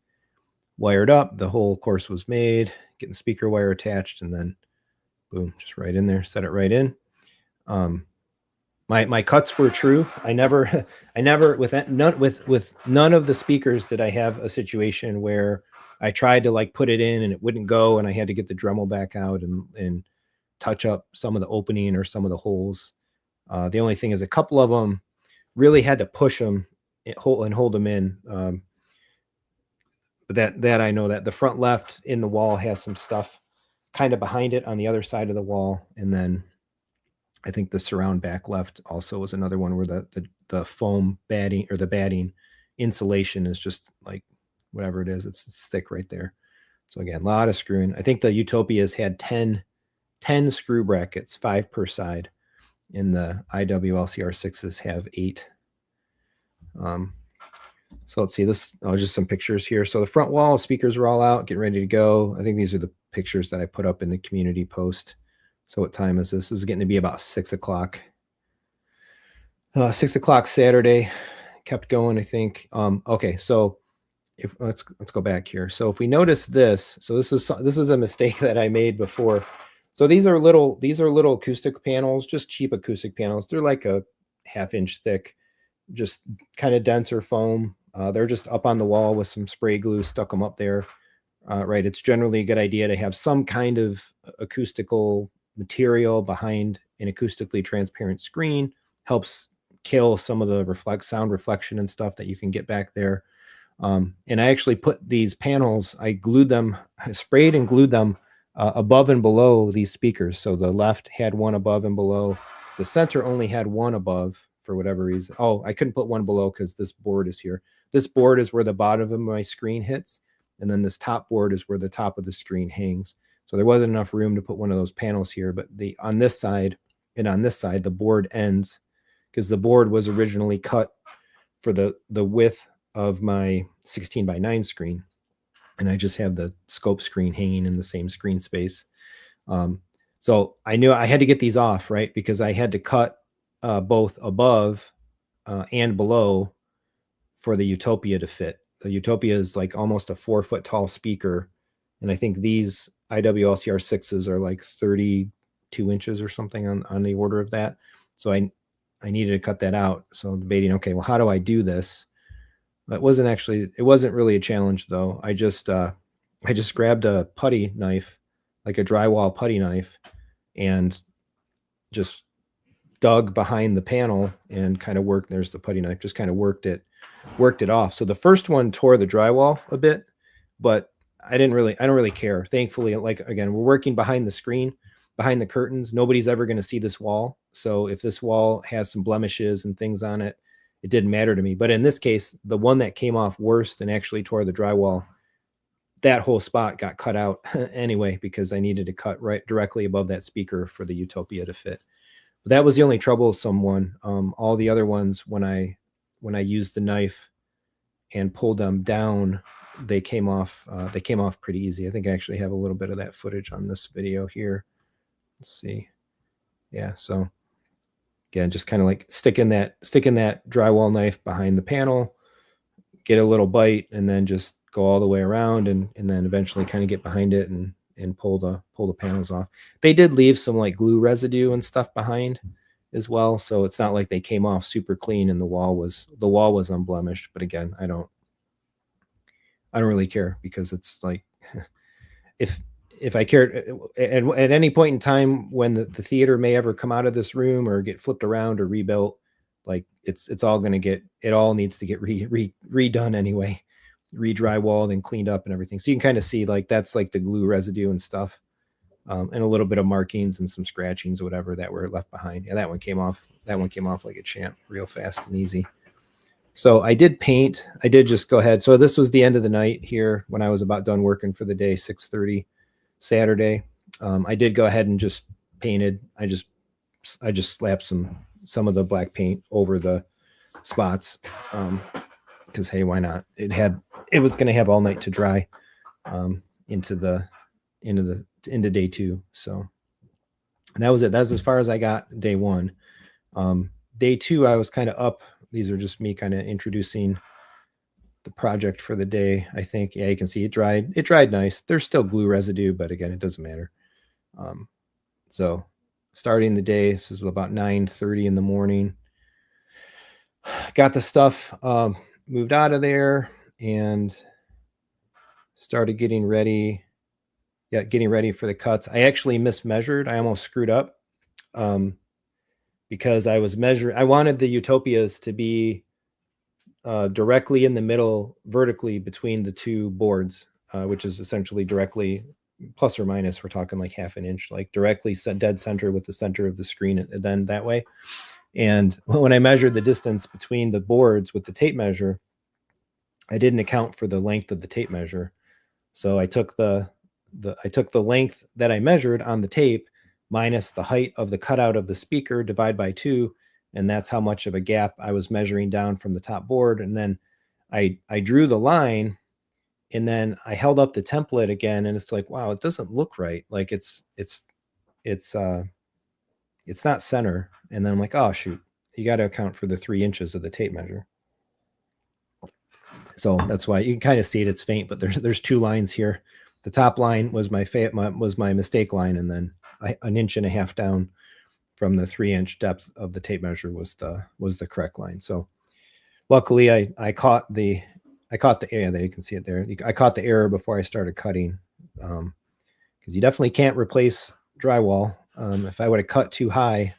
wired up. The whole course was made, getting the speaker wire attached, and then boom, just right in there, set it right in. My cuts were true. I never with none of the speakers did I have a situation where I tried to like put it in and it wouldn't go, and I had to get the Dremel back out and touch up some of the opening or some of the holes. The only thing is a couple of them really had to push them and hold them in. But that I know that the front left in the wall has some stuff kind of behind it on the other side of the wall, and then I think the surround back left also was another one where the foam batting or the batting insulation is just like whatever it is, it's thick right there. So again, a lot of screwing. I think the Utopias had 10 screw brackets, 5 per side, and the IWLCR6s have 8. So let's see this. Just some pictures here. So the front wall speakers were all out, getting ready to go. I think these are the pictures that I put up in the community post. So what time is this? This is getting to be about 6 o'clock. 6 o'clock Saturday. Kept going, I think. Okay, so let's go back here. So if we notice this, so this is a mistake that I made before. So these are little acoustic panels, just cheap acoustic panels. They're like a 1/2 inch thick, just kind of denser foam. They're just up on the wall with some spray glue, stuck them up there. Right, it's generally a good idea to have some kind of acoustical material behind an acoustically transparent screen. Helps kill some of the sound reflection and stuff that you can get back there. And I actually put these panels, I sprayed and glued them above and below these speakers. So the left had one above and below. The center only had one above for whatever reason. Oh, I couldn't put one below because this board is here. This board is where the bottom of my screen hits. And then this top board is where the top of the screen hangs. So there wasn't enough room to put one of those panels here. But on this side and on this side, the board ends, because the board was originally cut for the width of my 16:9 screen, and I just have the scope screen hanging in the same screen space. So I knew I had to get these off, right? Because I had to cut both above and below for the Utopia to fit. The Utopia is like almost a 4-foot tall speaker, and I think these IWLCR 6s are like 32 inches or something on the order of that. So I needed to cut that out. So debating, okay, well, how do I do this? It wasn't really a challenge though. I just grabbed a putty knife, like a drywall putty knife, and just dug behind the panel and kind of worked. There's the putty knife, just kind of worked it off. So the first one tore the drywall a bit, but I don't really care. Thankfully, like, again, we're working behind the screen, behind the curtains. Nobody's ever going to see this wall. So if this wall has some blemishes and things on it, it didn't matter to me. But in this case, the one that came off worst and actually tore the drywall, that whole spot got cut out anyway, because I needed to cut right directly above that speaker for the Utopia to fit. But that was the only troublesome one. All the other ones, when I used the knife and pulled them down, they came off pretty easy. I think I actually have a little bit of that footage on this video here. Let's see. Yeah, so again, just kind of like sticking that drywall knife behind the panel, get a little bite, and then just go all the way around, and then eventually kind of get behind it and pull the panels off. They did leave some like glue residue and stuff behind as well, so it's not like they came off super clean and the wall was unblemished. But again, I don't really care, because it's like, if I cared at any point in time when the theater may ever come out of this room or get flipped around or rebuilt, like it's all going to get, it all needs to get redone anyway, re-drywalled and cleaned up and everything. So you can kind of see, like, that's like the glue residue and stuff, and a little bit of markings and some scratchings or whatever that were left behind. Yeah, that one came off like a champ, real fast and easy. So I did paint. I did just go ahead. So this was the end of the night here when I was about done working for the day, 6:30 Saturday. I did go ahead and just painted. I just slapped some of the black paint over the spots, because hey, why not? It was going to have all night to dry into day 2. So, and that was it. That's as far as I got day 1. Day 2, I was kind of up. These are just me kind of introducing the project for the day. I think, yeah, you can see it dried nice. There's still glue residue, but again, it doesn't matter. So starting the day, this is about 9:30 in the morning. Got the stuff moved out of there and started getting ready. Yeah, getting ready for the cuts. I actually mismeasured. I almost screwed up because I was measuring. I wanted the Utopias to be directly in the middle, vertically between the two boards, which is essentially directly plus or minus. We're talking like half an inch, like directly dead center with the center of the screen, and then that way. And when I measured the distance between the boards with the tape measure, I didn't account for the length of the tape measure. So I took the length that I measured on the tape minus the height of the cutout of the speaker, divide by 2, and that's how much of a gap I was measuring down from the top board. And then I drew the line, and then I held up the template again, and it's like, wow, it doesn't look right. Like it's not center. And then I'm like, oh shoot, you got to account for the 3 inches of the tape measure. So that's why you can kind of see it. It's faint, but there's 2 lines here. The top line was my mistake line, and then an inch and a half down from the 3-inch depth of the tape measure was the correct line. So luckily I caught the error there. You can see it there. I caught the error before I started cutting, because you definitely can't replace drywall. If I would have cut too high,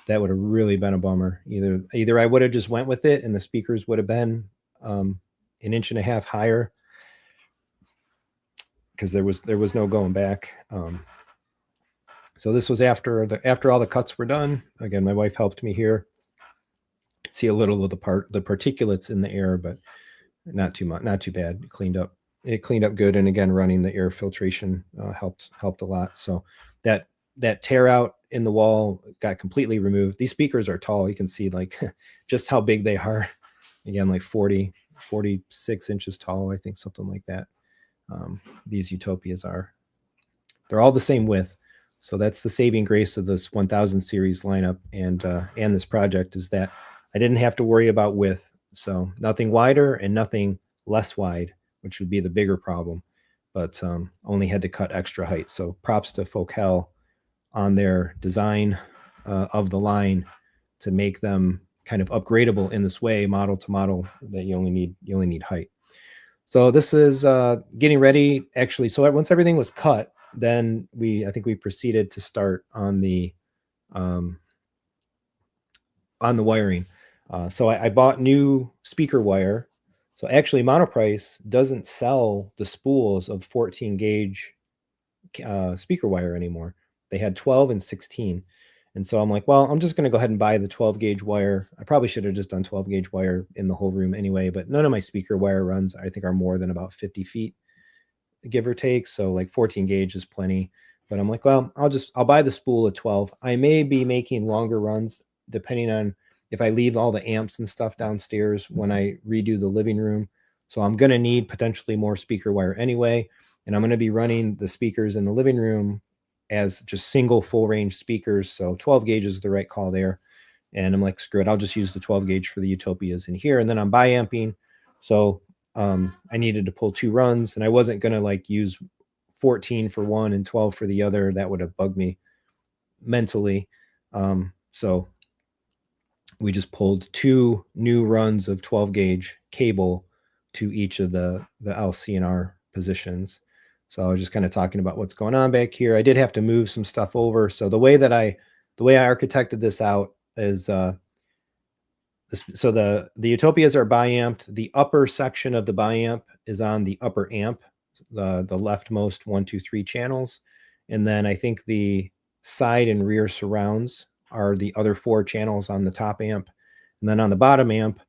that would have really been a bummer. Either I would have just went with it and the speakers would have been an inch and a half higher, because there was no going back. So this was after all the cuts were done. Again, my wife helped me here. See a little of the particulates in the air, but not too much, not too bad. It cleaned up good. And again, running the air filtration helped a lot. So that tear out in the wall got completely removed. These speakers are tall. You can see like just how big they are. Again, like 40 46 inches tall, I think, something like that. These Utopias are. They're all the same width. So that's the saving grace of this 1000 series lineup and this project, is that I didn't have to worry about width. So nothing wider and nothing less wide, which would be the bigger problem, but only had to cut extra height. So props to Focal on their design of the line to make them kind of upgradable in this way, model to model, that you only need height. So this is getting ready, actually. So once everything was cut, then I think we proceeded to start on the wiring. So I bought new speaker wire. So actually, Monoprice doesn't sell the spools of 14 gauge speaker wire anymore. They had 12 and 16. And so I'm like, well, I'm just going to go ahead and buy the 12 gauge wire. I probably should have just done 12 gauge wire in the whole room anyway, but none of my speaker wire runs, I think, are more than about 50 feet, give or take. So like 14 gauge is plenty. But I'm like, well, I'll buy the spool of 12. I may be making longer runs depending on if I leave all the amps and stuff downstairs when I redo the living room. So I'm going to need potentially more speaker wire anyway. And I'm going to be running the speakers in the living room as just single full range speakers. So 12 gauge is the right call there. And I'm like, screw it, I'll just use the 12 gauge for the Utopias in here. And then I'm bi-amping. So I needed to pull 2 runs, and I wasn't going to like use 14 for one and 12 for the other. That would have bugged me mentally. So we just pulled 2 new runs of 12 gauge cable to each of the LC and R positions. So I was just kind of talking about what's going on back here. I did have to move some stuff over. So the way I architected this out is so the Utopias are bi-amped. The upper section of the bi-amp is on the upper amp, the leftmost 1, 2, 3 channels. And then I think the side and rear surrounds are the other 4 channels on the top amp. And then on the bottom amp,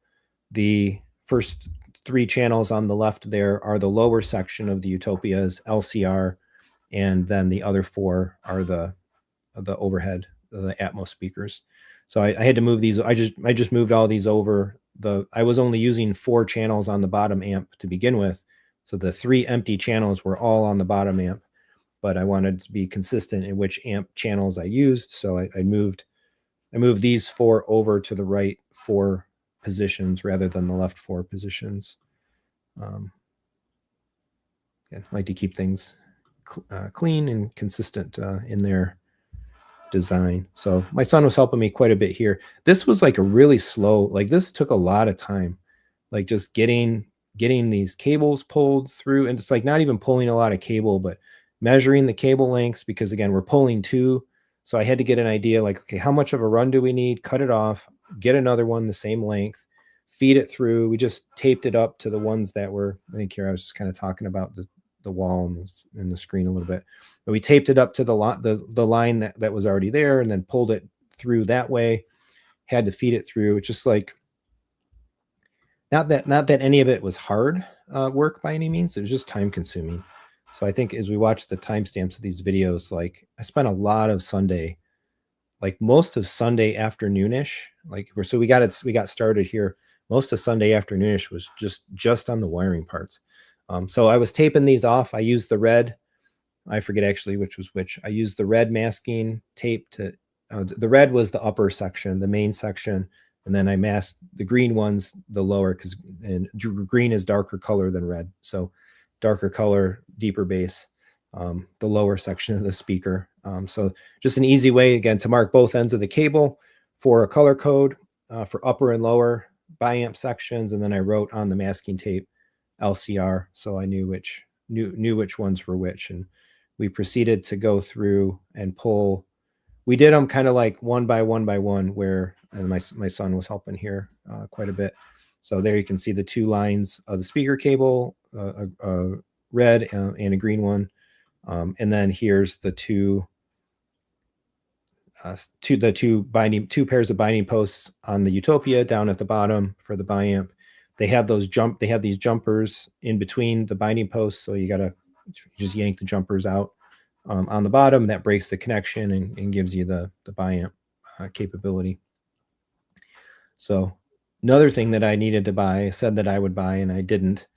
the first 3 channels on the left there are the lower section of the Utopia's LCR, and then the other 4 are the overhead, the Atmos speakers. So I had to move these. I just moved all these over. I was only using 4 channels on the bottom amp to begin with, so the 3 empty channels were all on the bottom amp. But I wanted to be consistent in which amp channels I used, so I moved these 4 over to the right 4 positions rather than the left 4 positions. I like to keep things clean and consistent in their design. So my son was helping me quite a bit here. This was like a really slow, like this took a lot of time, like just getting these cables pulled through, and it's like not even pulling a lot of cable, but measuring the cable lengths, because again, we're pulling 2. So I had to get an idea like, okay, how much of a run do we need? Cut it off, get another one the same length, feed it through. We just taped it up to the ones that were, I think here I was just kind of talking about the wall and the screen a little bit, but we taped it up to the line that was already there, and then pulled it through that way. Had to feed it through. It's just like, not that any of it was hard work by any means. It was just time consuming. So I think as we watch the timestamps of these videos, like I spent a lot of Sunday, like most of Sunday afternoonish, like we got started here. Most of Sunday afternoonish was just on the wiring parts. So I was taping these off. I used the red, I forget actually which was which. I used the red masking tape to, the red was the upper section, the main section. And then I masked the green ones, the lower, because green is darker color than red. So darker color, deeper bass, the lower section of the speaker. So just an easy way, again, to mark both ends of the cable for a color code for upper and lower bi-amp sections. And then I wrote on the masking tape LCR, so I knew which ones were which. And we proceeded to go through and pull. We did them kind of like one by one, where, and my son was helping here quite a bit. So there you can see the 2 lines of the speaker cable, a red and a green one. And then here's the 2 pairs of binding posts on the Utopia down at the bottom for the bi-amp. They have these jumpers in between the binding posts, so you gotta just yank the jumpers out on the bottom. That breaks the connection and gives you the bi-amp capability. So Another thing that I needed to buy, said that I would buy, and I didn't,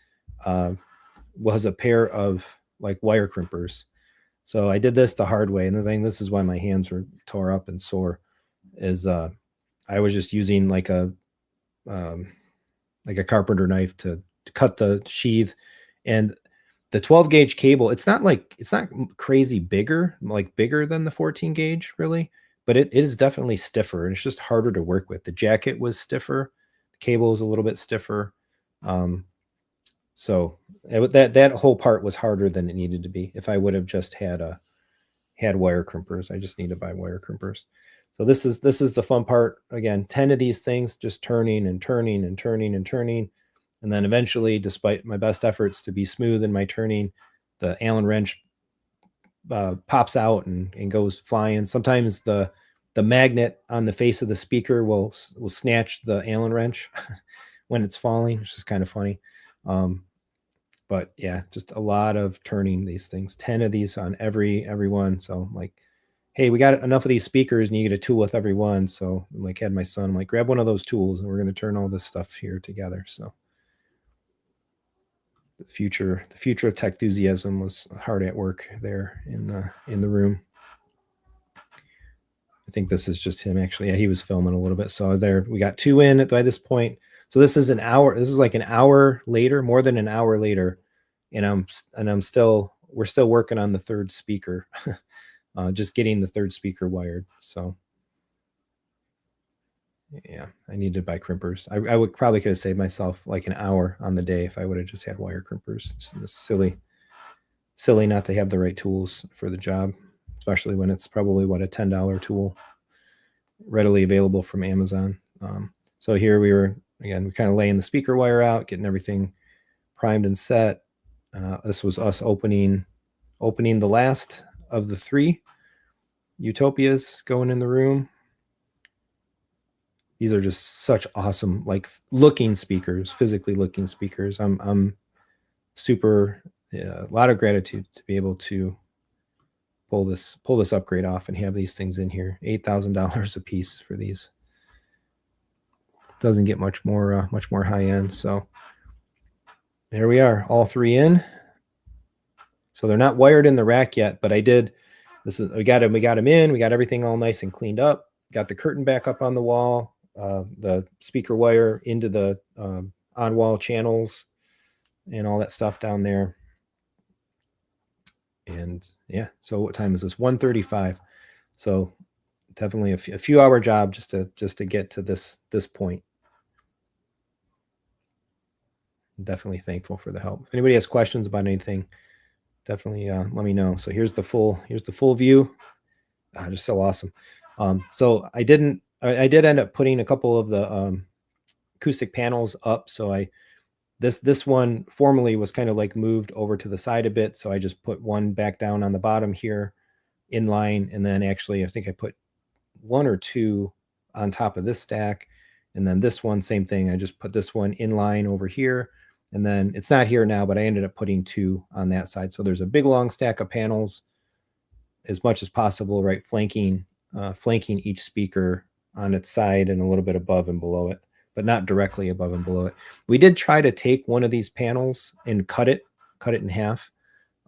was a pair of like wire crimpers. So I did this the hard way, and the thing, this is why my hands were tore up and sore, is I was just using like a carpenter knife to cut the sheath, and the 12 gauge cable, it's not crazy bigger, like bigger than the 14 gauge really, but it is definitely stiffer, and it's just harder to work with. The jacket was stiffer, the cable is a little bit stiffer. So that whole part was harder than it needed to be. If I would have just had wire crimpers, I just need to buy wire crimpers. So this is the fun part. Again, 10 of these things just turning and turning and turning and turning. And then eventually, despite my best efforts to be smooth in my turning, the Allen wrench pops out and goes flying. Sometimes the magnet on the face of the speaker will snatch the Allen wrench when it's falling, which is kind of funny. But yeah, just a lot of turning these things. 10 of these on every one. So I'm like, hey, we got enough of these speakers and you get a tool with every one. So I'm like, had my son, I'm like, grab one of those tools and we're going to turn all this stuff here together. So the future of Techthusiasm was hard at work there in the room. I think this is just him actually. Yeah, he was filming a little bit. So I was there. We got 2 in by this point. So this is an hour. This is like an hour later, more than an hour later, and we're still working on the third speaker, just getting the third speaker wired. So yeah, I need to buy crimpers. I would probably could have saved myself like an hour on the day if I would have just had wire crimpers. It's silly not to have the right tools for the job, especially when it's probably a $10 tool readily available from Amazon. So here we were again, kind of laying the speaker wire out, getting everything primed and set. This was us opening the last of the 3 Utopias going in the room. These are just such awesome, like looking speakers, physically looking speakers. I'm super, a lot of gratitude to be able to pull this upgrade off and have these things in here. $8,000 a piece for these. Doesn't get much more high end. So there we are, all 3 in. So they're not wired in the rack yet, but I did. We got them in. We got everything all nice and cleaned up. Got the curtain back up on the wall. The speaker wire into the on-wall channels and all that stuff down there. And yeah, so what time is this? 1:35. So definitely a few hour job just to get to this point. I'm definitely thankful for the help. If anybody has questions about anything, definitely let me know. So here's the full view. Just so awesome. So I did end up putting a couple of the acoustic panels up. So this one formally was kind of like moved over to the side a bit. So I just put one back down on the bottom here in line. And then actually, I think I put 1 or 2 on top of this stack. And then this one, same thing. I just put this one in line over here. And then it's not here now, but I ended up putting 2 on that side. So there's a big long stack of panels as much as possible, right? Flanking each speaker on its side and a little bit above and below it, but not directly above and below it. We did try to take one of these panels and cut it in half,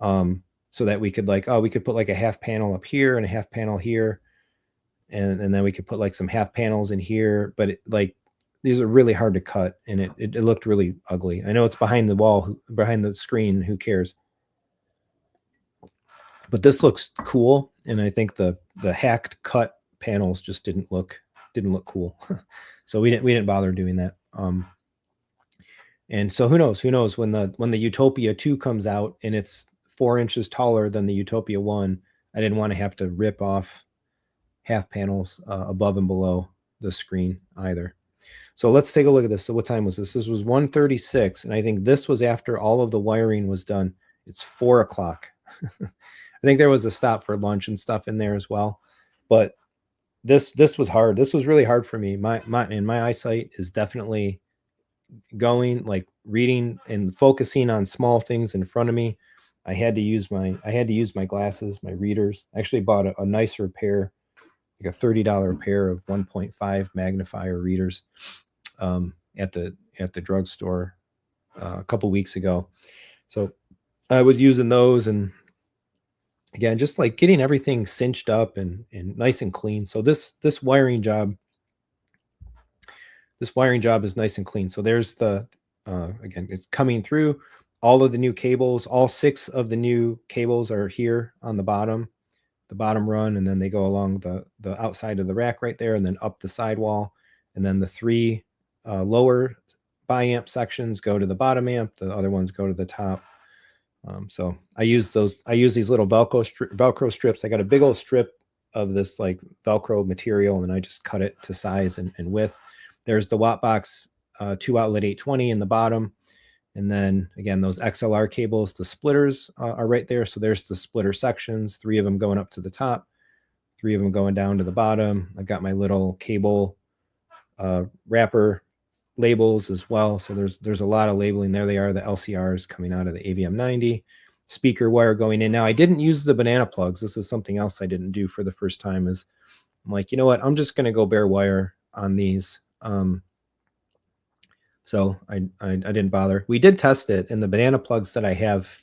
so that we could put like a half panel up here and a half panel here, and then we could put like some half panels in here. But these are really hard to cut, and it looked really ugly. I know it's behind the wall, behind the screen. Who cares? But this looks cool, and I think the hacked cut panels just didn't look cool. So we didn't bother doing that. And so who knows when the Utopia 2 comes out and it's 4 inches taller than the Utopia 1, I didn't want to have to rip off half panels above and below the screen either. So let's take a look at this. So what time was this? This was 1:36, and I think this was after all of the wiring was done. It's 4 o'clock. I think there was a stop for lunch and stuff in there as well. But this was hard. This was really hard for me. My eyesight is definitely going, like reading and focusing on small things in front of me. I had to use my glasses, my readers. I actually bought a nicer pair, like a $30 pair of 1.5 magnifier readers. at the drugstore a couple weeks ago. So I was using those, and again, just like getting everything cinched up and nice and clean. So this wiring job is nice and clean. So there's the again, it's coming through. All of the new cables, all 6 of the new cables are here on the bottom run, and then they go along the outside of the rack right there, and then up the sidewall, and then the 3 lower biamp sections go to the bottom amp. The other ones go to the top. So I use these little Velcro strips. I got a big old strip of this like Velcro material, and I just cut it to size and width. There's the Wattbox 2 outlet 820 in the bottom. And then again, those XLR cables, the splitters are right there. So there's the splitter sections, 3 of them going up to the top, 3 of them going down to the bottom. I've got my little cable wrapper labels as well. So there's a lot of labeling. There they are, the LCRs coming out of the AVM90. Speaker wire going in. Now, I didn't use the banana plugs. This is something else I didn't do for the first time. Is I'm like, you know what? I'm just going to go bare wire on these. So I didn't bother. We did test it, and the banana plugs that I have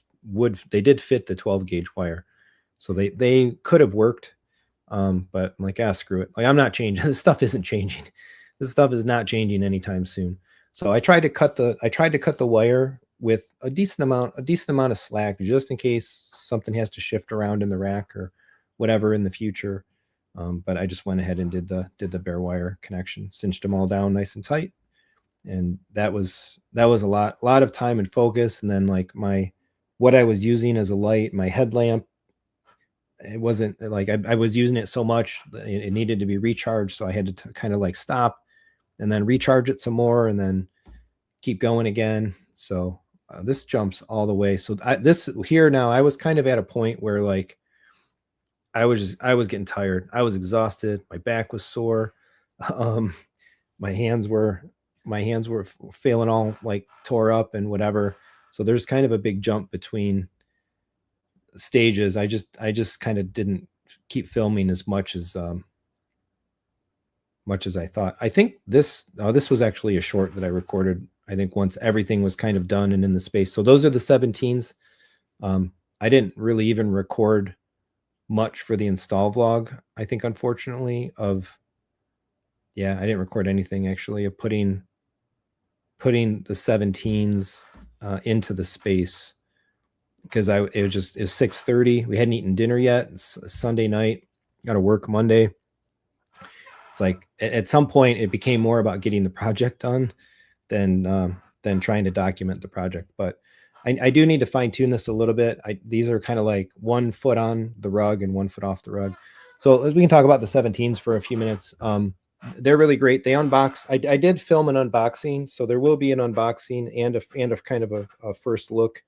they did fit the 12 gauge wire, so they could have worked. But I'm like, screw it. Like, I'm not changing. This stuff isn't changing. This stuff is not changing anytime soon. So I tried to cut the wire with a decent amount of slack, just in case something has to shift around in the rack or whatever in the future. But I just went ahead and did the bare wire connection, cinched them all down nice and tight. And that was a lot of time and focus. And then like what I was using as a light, my headlamp, it wasn't like I was using it so much, it needed to be recharged. So I had to kind of like stop and then recharge it some more and then keep going again. So this jumps all the way. So this here now, I was kind of at a point where like I was getting tired. I was exhausted. My back was sore. My hands were failing, all like tore up and whatever. So there's kind of a big jump between stages. I just kind of didn't keep filming as much as I thought. I think this was actually a short that I recorded, I think, once everything was kind of done and in the space. So those are the 17s. I didn't really even record much for the install vlog, I think, unfortunately, I didn't record anything actually of putting the 17s into the space, because it was 6:30. We hadn't eaten dinner yet. It's Sunday night. Got to work Monday. It's like at some point it became more about getting the project done than trying to document the project. But I do need to fine tune this a little bit. These are kind of like 1 foot on the rug and 1 foot off the rug. So we can talk about the 17s for a few minutes. They're really great. They unboxed. I did film an unboxing, so there will be an unboxing and a kind of a first look,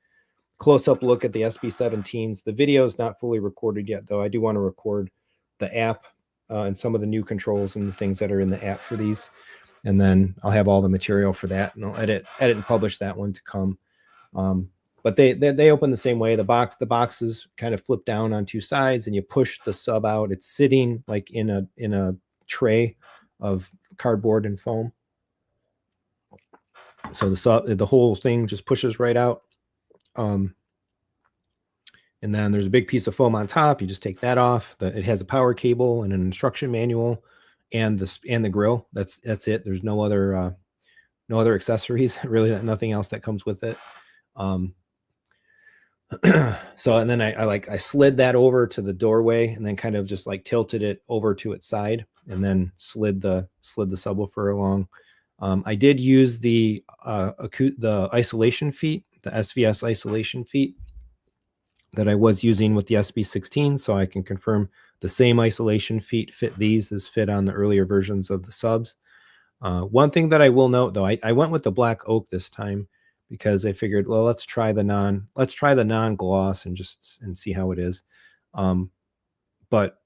close-up look at the SB17s. The video is not fully recorded yet, though. I do want to record the app and some of the new controls and the things that are in the app for these, and then I'll have all the material for that, and I'll edit and publish that one to come. But they open the same way. The boxes kind of flip down on 2 sides, and you push the sub out. It's sitting like in a tray of cardboard and foam. So the whole thing just pushes right out. And then there's a big piece of foam on top. You just take that off. It has a power cable and an instruction manual and the grill. That's it. There's no other accessories, really, nothing else that comes with it. So, and then I slid that over to the doorway and then kind of just like tilted it over to its side and then slid the subwoofer along. I did use the isolation feet, the SVS isolation feet that I was using with the SB16, so I can confirm the same isolation feet fit these as fit on the earlier versions of the subs. One thing that I will note, though, I went with the black oak this time because I figured, well, let's try the non-gloss and see how it is. But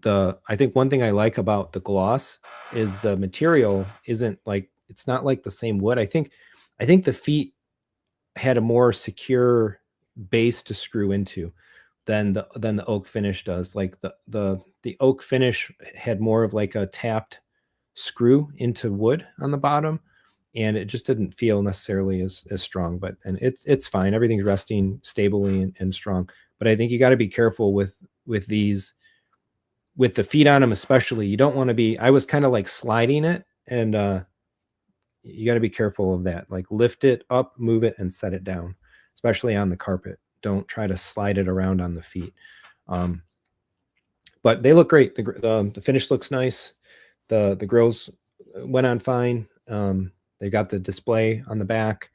I think one thing I like about the gloss is the material isn't like, it's not like the same wood. I think the feet had a more secure base to screw into than the oak finish does. Like the oak finish had more of like a tapped screw into wood on the bottom, and it just didn't feel necessarily as strong. But and it's fine. Everything's resting stably and strong. But I think you got to be careful with these, with the feet on them, especially. You don't want to be. I was kind of like sliding it, and you got to be careful of that. Like lift it up, move it, and set it down, especially on the carpet. Don't try to slide it around on the feet. But they look great. The finish looks nice. The grills went on fine. They got the display on the back,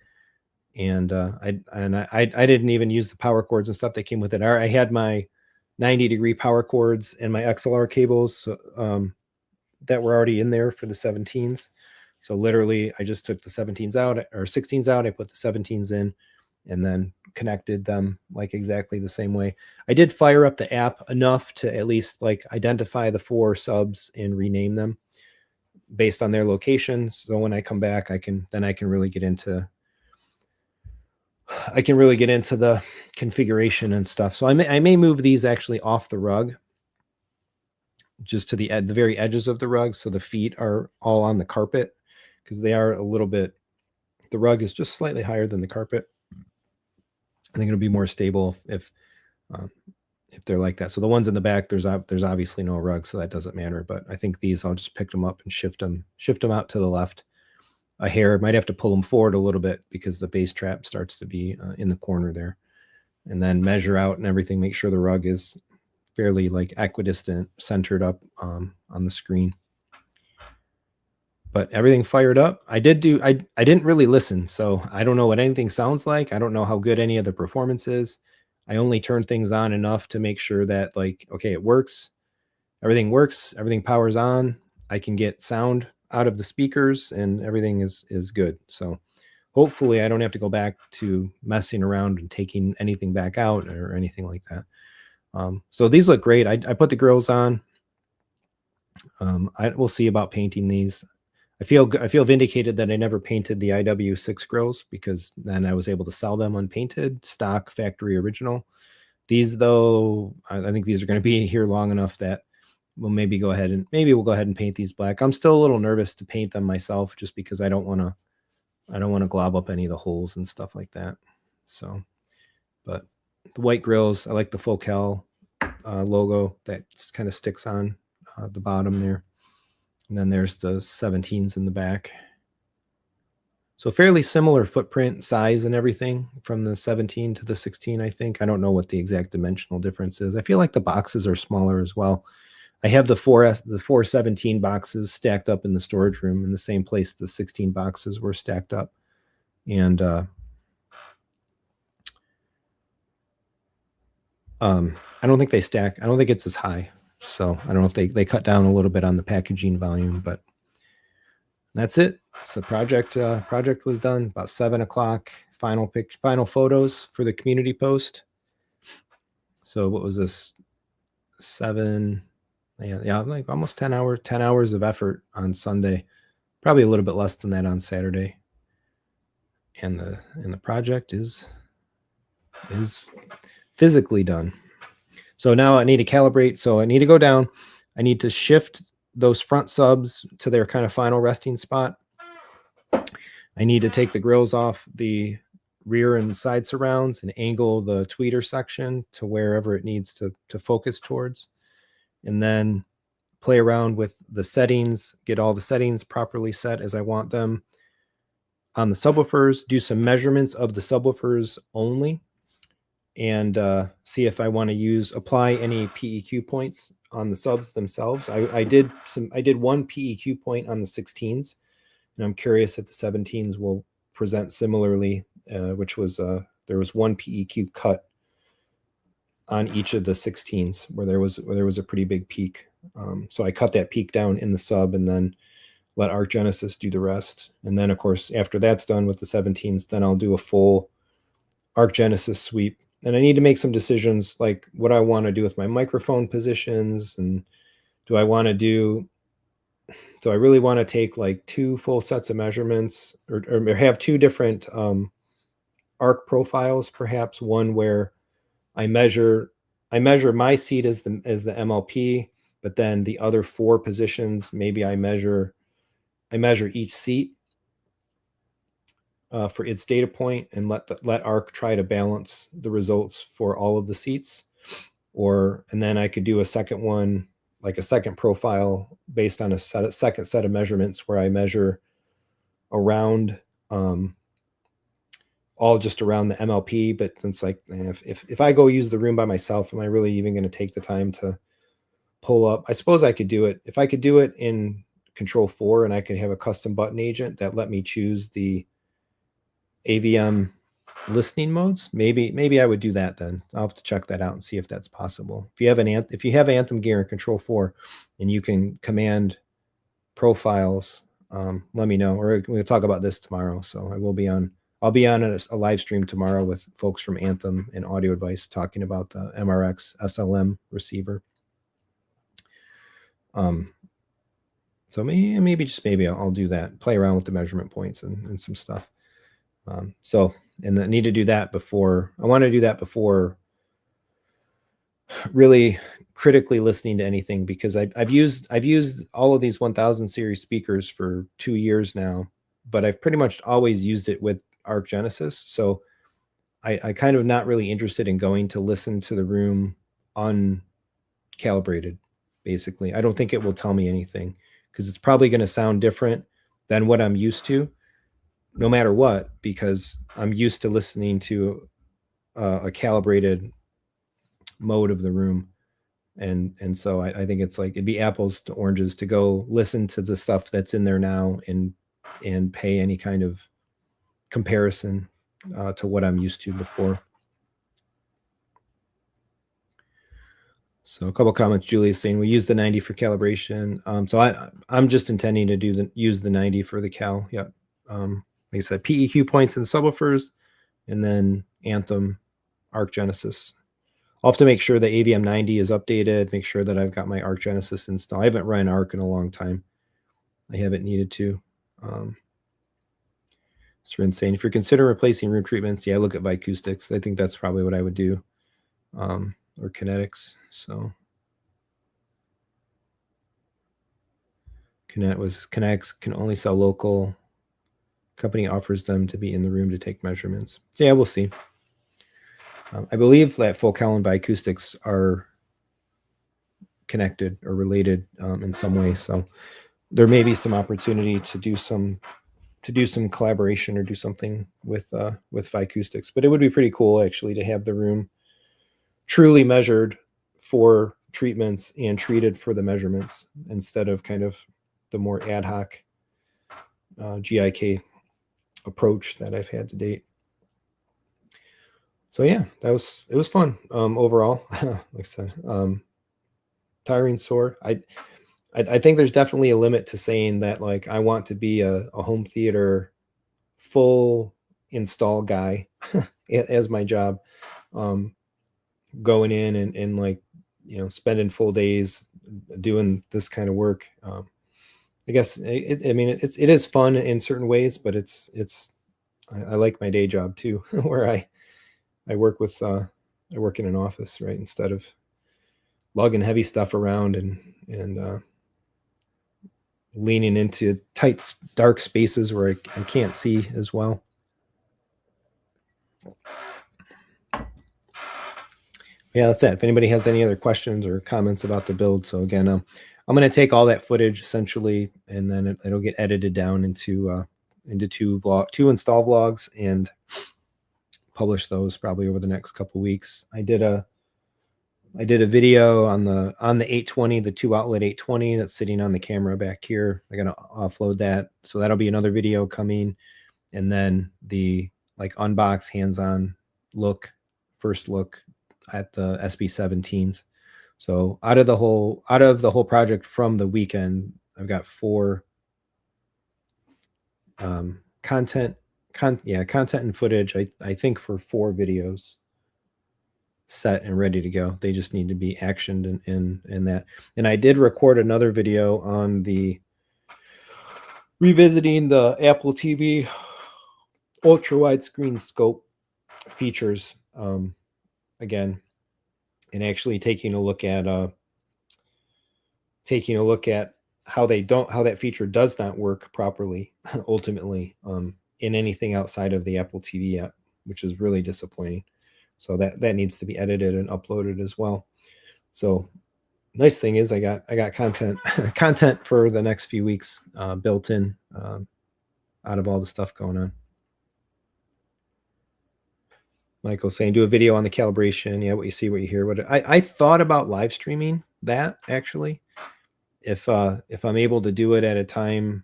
and I didn't even use the power cords and stuff that came with it. I had my 90-degree power cords and my XLR cables that were already in there for the 17s. So literally, I just took the 17s out or 16s out. I put the 17s in, and then connected them like exactly the same way. I did fire up the app enough to at least like identify the 4 subs and rename them based on their location. So when I come back, I can really get into the configuration and stuff. So I may move these actually off the rug, just to the very edges of the rug, so the feet are all on the carpet, because they are a little bit. The rug is just slightly higher than the carpet. I think it'll be more stable if they're like that. So the ones in the back, there's obviously no rug, so that doesn't matter. But I think these, I'll just pick them up and shift them out to the left a hair. Might have to pull them forward a little bit because the base trap starts to be in the corner there, and then measure out and everything. Make sure the rug is fairly like equidistant, centered up on the screen. But everything fired up. I didn't really listen, so I don't know what anything sounds like. I don't know how good any of the performance is. I only turned things on enough to make sure that, like, okay, it works. Everything works. Everything powers on. I can get sound out of the speakers, and everything is good. So hopefully I don't have to go back to messing around and taking anything back out or anything like that. So these look great. I put the grills on. We'll see about painting these. I feel vindicated that I never painted the IW6 grills, because then I was able to sell them unpainted, stock factory original. These, though, I think these are going to be here long enough that we'll go ahead and paint these black. I'm still a little nervous to paint them myself, just because I don't want to glob up any of the holes and stuff like that. So, but the white grills, I like the Focal logo that kind of sticks on the bottom there. And then there's the 17s in the back. So fairly similar footprint, size, and everything from the 17 to the 16, I think. I don't know what the exact dimensional difference is. I feel like the boxes are smaller as well. I have the 417 boxes stacked up in the storage room in the same place the 16 boxes were stacked up. And I don't think they stack. I don't think it's as high. So I don't know if they cut down a little bit on the packaging volume, but that's it. So project was done about 7 o'clock. Final photos for the community post. So what was this? 7, yeah, like almost 10 hours of effort on Sunday. Probably a little bit less than that on Saturday. And the project is physically done. So now I need to calibrate. So I need to go down. I need to shift those front subs to their kind of final resting spot. I need to take the grills off the rear and side surrounds and angle the tweeter section to wherever it needs to focus towards. And then play around with the settings, get all the settings properly set as I want them. On the subwoofers, do some measurements of the subwoofers only, and see if I want to apply any PEQ points on the subs themselves. I did one PEQ point on the 16s, and I'm curious if the 17s will present similarly, which was there was one PEQ cut on each of the 16s where there was a pretty big peak. So I cut that peak down in the sub and then let ArcGenesis do the rest. And then, of course, after that's done with the 17s, then I'll do a full ArcGenesis sweep. And I need to make some decisions, like what I want to do with my microphone positions, and do I really want to take like 2 full sets of measurements, or have 2 different arc profiles, perhaps one where I measure my seat as the MLP, but then the other 4 positions, maybe I measure each seat, for its data point and let ARC try to balance the results for all of the seats. And then I could do a second one, like a second profile based on a second set of measurements where I measure around all just around the MLP. But it's like, if I go use the room by myself, am I really even going to take the time to pull up? I suppose I could do it. If I could do it in Control 4 and I could have a custom button agent that let me choose the AVM listening modes, maybe I would do that then. I'll have to check that out and see if that's possible. If you have Anthem gear in Control 4 and you can command profiles, let me know. Or we'll talk about this tomorrow. So I'll be on a live stream tomorrow with folks from Anthem and Audio Advice talking about the MRX SLM receiver. So maybe I'll do that, play around with the measurement points and some stuff. And I need to do that before. I want to do that before really critically listening to anything, because I've used all of these 1000 series speakers for 2 years now, but I've pretty much always used it with Arc Genesis. So I kind of not really interested in going to listen to the room uncalibrated. Basically, I don't think it will tell me anything, because it's probably going to sound different than what I'm used to, no matter what, because I'm used to listening to a calibrated mode of the room. And so I think it's like, it'd be apples to oranges to go listen to the stuff that's in there now and pay any kind of comparison to what I'm used to before. So a couple comments. Julie is saying we use the 90 for calibration. So I'm just intending to use the 90 for the cal. Yep. Like I said, PEQ points and subwoofers, and then Anthem, Arc Genesis. I'll have to make sure the AVM 90 is updated, make sure that I've got my Arc Genesis installed. I haven't run Arc in a long time. I haven't needed to. So insane. If you're considering replacing room treatments, yeah, look at Vicoustics. I think that's probably what I would do. Or Kinetics. So Kinetics can only sell local. Company offers them to be in the room to take measurements. So yeah, we'll see. I believe that Focal and Vicoustics are connected or related in some way. So there may be some opportunity to do some collaboration or do something with Vicoustics. But it would be pretty cool actually to have the room truly measured for treatments and treated for the measurements, instead of kind of the more ad hoc GIK approach that I've had to date. So yeah, it was fun overall. Like I said, tiring, sore. I think there's definitely a limit to saying that, like, I want to be a home theater full install guy as my job, going in and like, spending full days doing this kind of work. I guess it is fun in certain ways, but I like my day job too, where I work in an office, right, instead of lugging heavy stuff around and leaning into tight, dark spaces where I can't see as well. Yeah, that's it. If anybody has any other questions or comments about the build. So again, I'm going to take all that footage essentially, and then it'll get edited down into two install vlogs and publish those probably over the next couple weeks. I did a video on the 820, the 2-outlet 820 that's sitting on the camera back here. I'm gonna offload that, so that'll be another video coming. And then the like unbox, hands-on first look at the SB17s. So out of the whole project from the weekend, I've got 4 content and footage. I think for 4 videos set and ready to go. They just need to be actioned in that. And I did record another video on the revisiting the Apple TV ultra widescreen scope features again, and actually taking a look at how that feature does not work properly ultimately in anything outside of the Apple TV app, which is really disappointing. So that needs to be edited and uploaded as well. So nice thing is I got content for the next few weeks built in out of all the stuff going on. Michael saying do a video on the calibration. Yeah, what you see, what you hear. What I thought about live streaming that actually, if I'm able to do it at a time.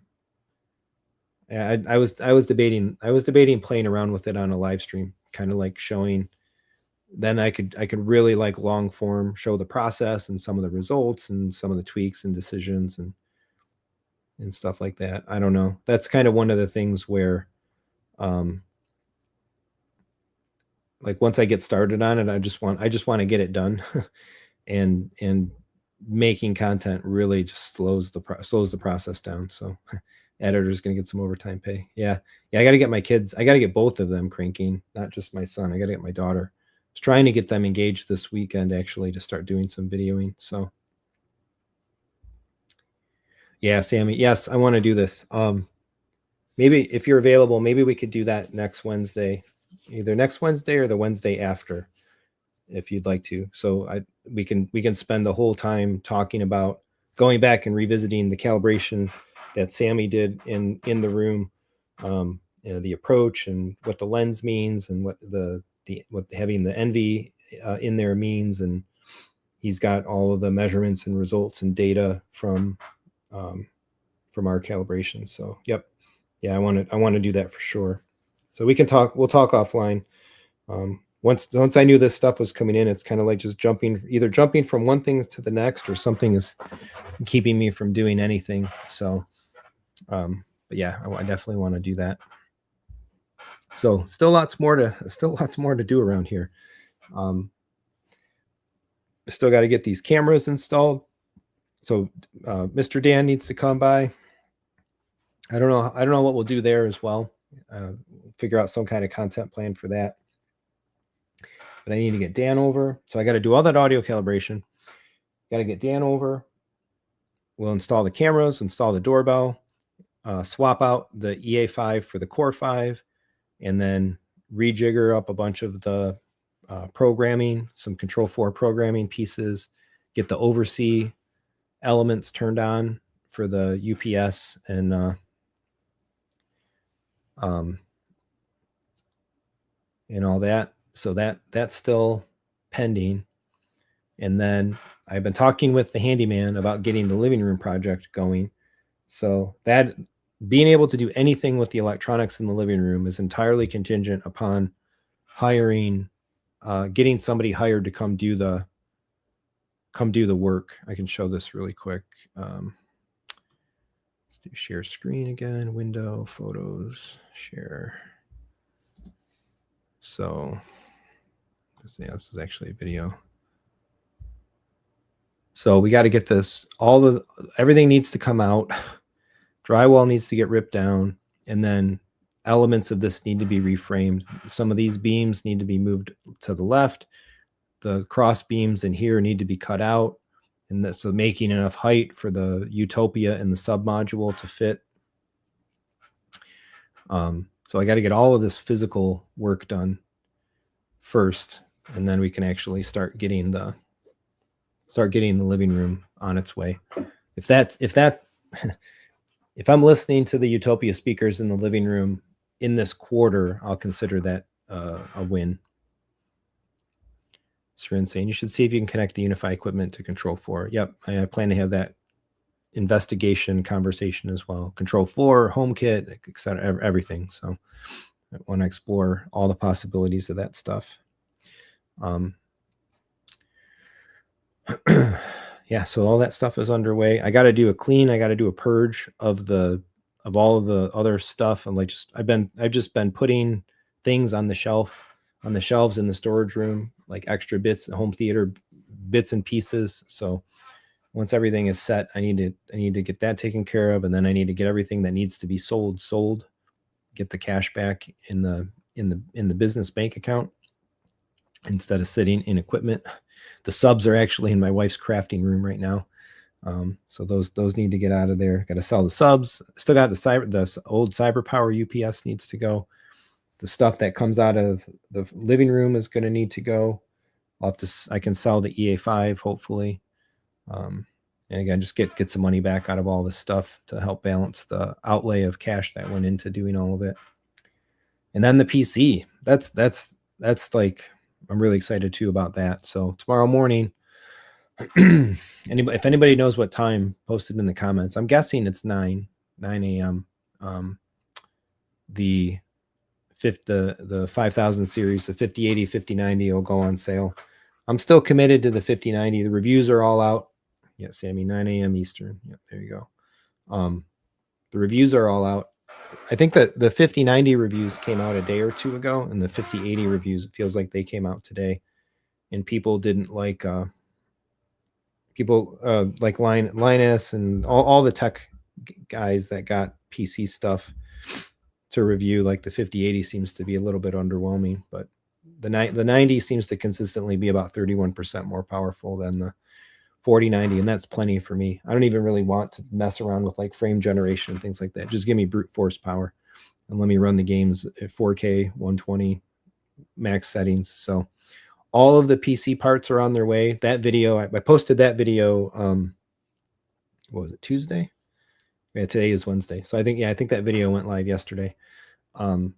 I was debating playing around with it on a live stream, kind of like showing. Then I could really like long form show the process and some of the results and some of the tweaks and decisions and stuff like that. I don't know. That's kind of one of the things where, like once I get started on it, I just want to get it done, and making content really just slows the process down. So editor's going to get some overtime pay. Yeah. I got to get my kids. I got to get both of them cranking, not just my son. I got to get my daughter. I was trying to get them engaged this weekend actually to start doing some videoing. So yeah, Sammy. Yes, I want to do this. Maybe if you're available, maybe we could do that next Wednesday, either next Wednesday or the Wednesday after, if you'd like to. So we can spend the whole time talking about going back and revisiting the calibration that Sammy did in the room, the approach and what the lens means and what having the NV in there means, and he's got all of the measurements and results and data from our calibration. So yep, yeah, I want to do that for sure. So we'll talk offline. Once I knew this stuff was coming in, it's kind of like just either jumping from one thing to the next, or something is keeping me from doing anything. So, but yeah, I definitely want to do that. So still lots more to do around here. Still got to get these cameras installed. So Mr. Dan needs to come by. I don't know what we'll do there as well. Figure out some kind of content plan for that. But I need to get Dan over. So I got to do all that audio calibration. Got to get Dan over. We'll install the cameras, install the doorbell, swap out the EA5 for the Core 5, and then rejigger up a bunch of the programming, some Control 4 programming pieces, get the oversee elements turned on for the UPS and all that. So that's still pending. And then I've been talking with the handyman about getting the living room project going. So that being able to do anything with the electronics in the living room is entirely contingent upon getting somebody hired to come do the work. I can show this really quick. Let's do share screen again, window, photos, share. So this is actually a video. So we got to get this, everything needs to come out. Drywall needs to get ripped down, and then elements of this need to be reframed. Some of these beams need to be moved to the left. The cross beams in here need to be cut out. And so making enough height for the Utopia and the sub module to fit. So I got to get all of this physical work done first, and then we can actually start getting the living room on its way. If I'm listening to the Utopia speakers in the living room in this quarter, I'll consider that a win. Srin saying you should see if you can connect the Unify equipment to Control 4. Yep, I plan to have that investigation conversation as well. Control 4, HomeKit, etc., everything. So I want to explore all the possibilities of that stuff. Yeah, so all that stuff is underway. I got to do a clean. I got to do a purge of all of the other stuff. And like I've just been putting things on the shelves in the storage room, like extra bits, home theater bits and pieces. So once everything is set, I need to get that taken care of, and then I need to get everything that needs to be sold, get the cash back in the business bank account instead of sitting in equipment. The subs are actually in my wife's crafting room right now. So those need to get out of there. Got to sell the subs. Still got the old CyberPower UPS needs to go. The stuff that comes out of the living room is going to need to go. I can sell the EA5 hopefully. And again, just get some money back out of all this stuff to help balance the outlay of cash that went into doing all of it. And then the PC, that's like, I'm really excited too about that. So tomorrow morning, if anybody knows what time, post it in the comments. I'm guessing it's 9 a.m. The 5000 series, the 5080, 5090 will go on sale. I'm still committed to the 5090. The reviews are all out. Yeah, Sammy, 9 a.m. Eastern. Yep, there you go. The reviews are all out. I think that the 5090 reviews came out a day or two ago, and the 5080 reviews, it feels like they came out today. And people didn't like like Linus and all the tech guys that got PC stuff to review. Like the 5080 seems to be a little bit underwhelming, but the 90 seems to consistently be about 31% more powerful than the 4090, and that's plenty for me. I don't even really want to mess around with like frame generation and things like that. Just give me brute force power and let me run the games at 4K 120 max settings. So all of the PC parts are on their way. That video, I posted that video, what was it, Tuesday? Yeah, today is Wednesday. So I think that video went live yesterday. It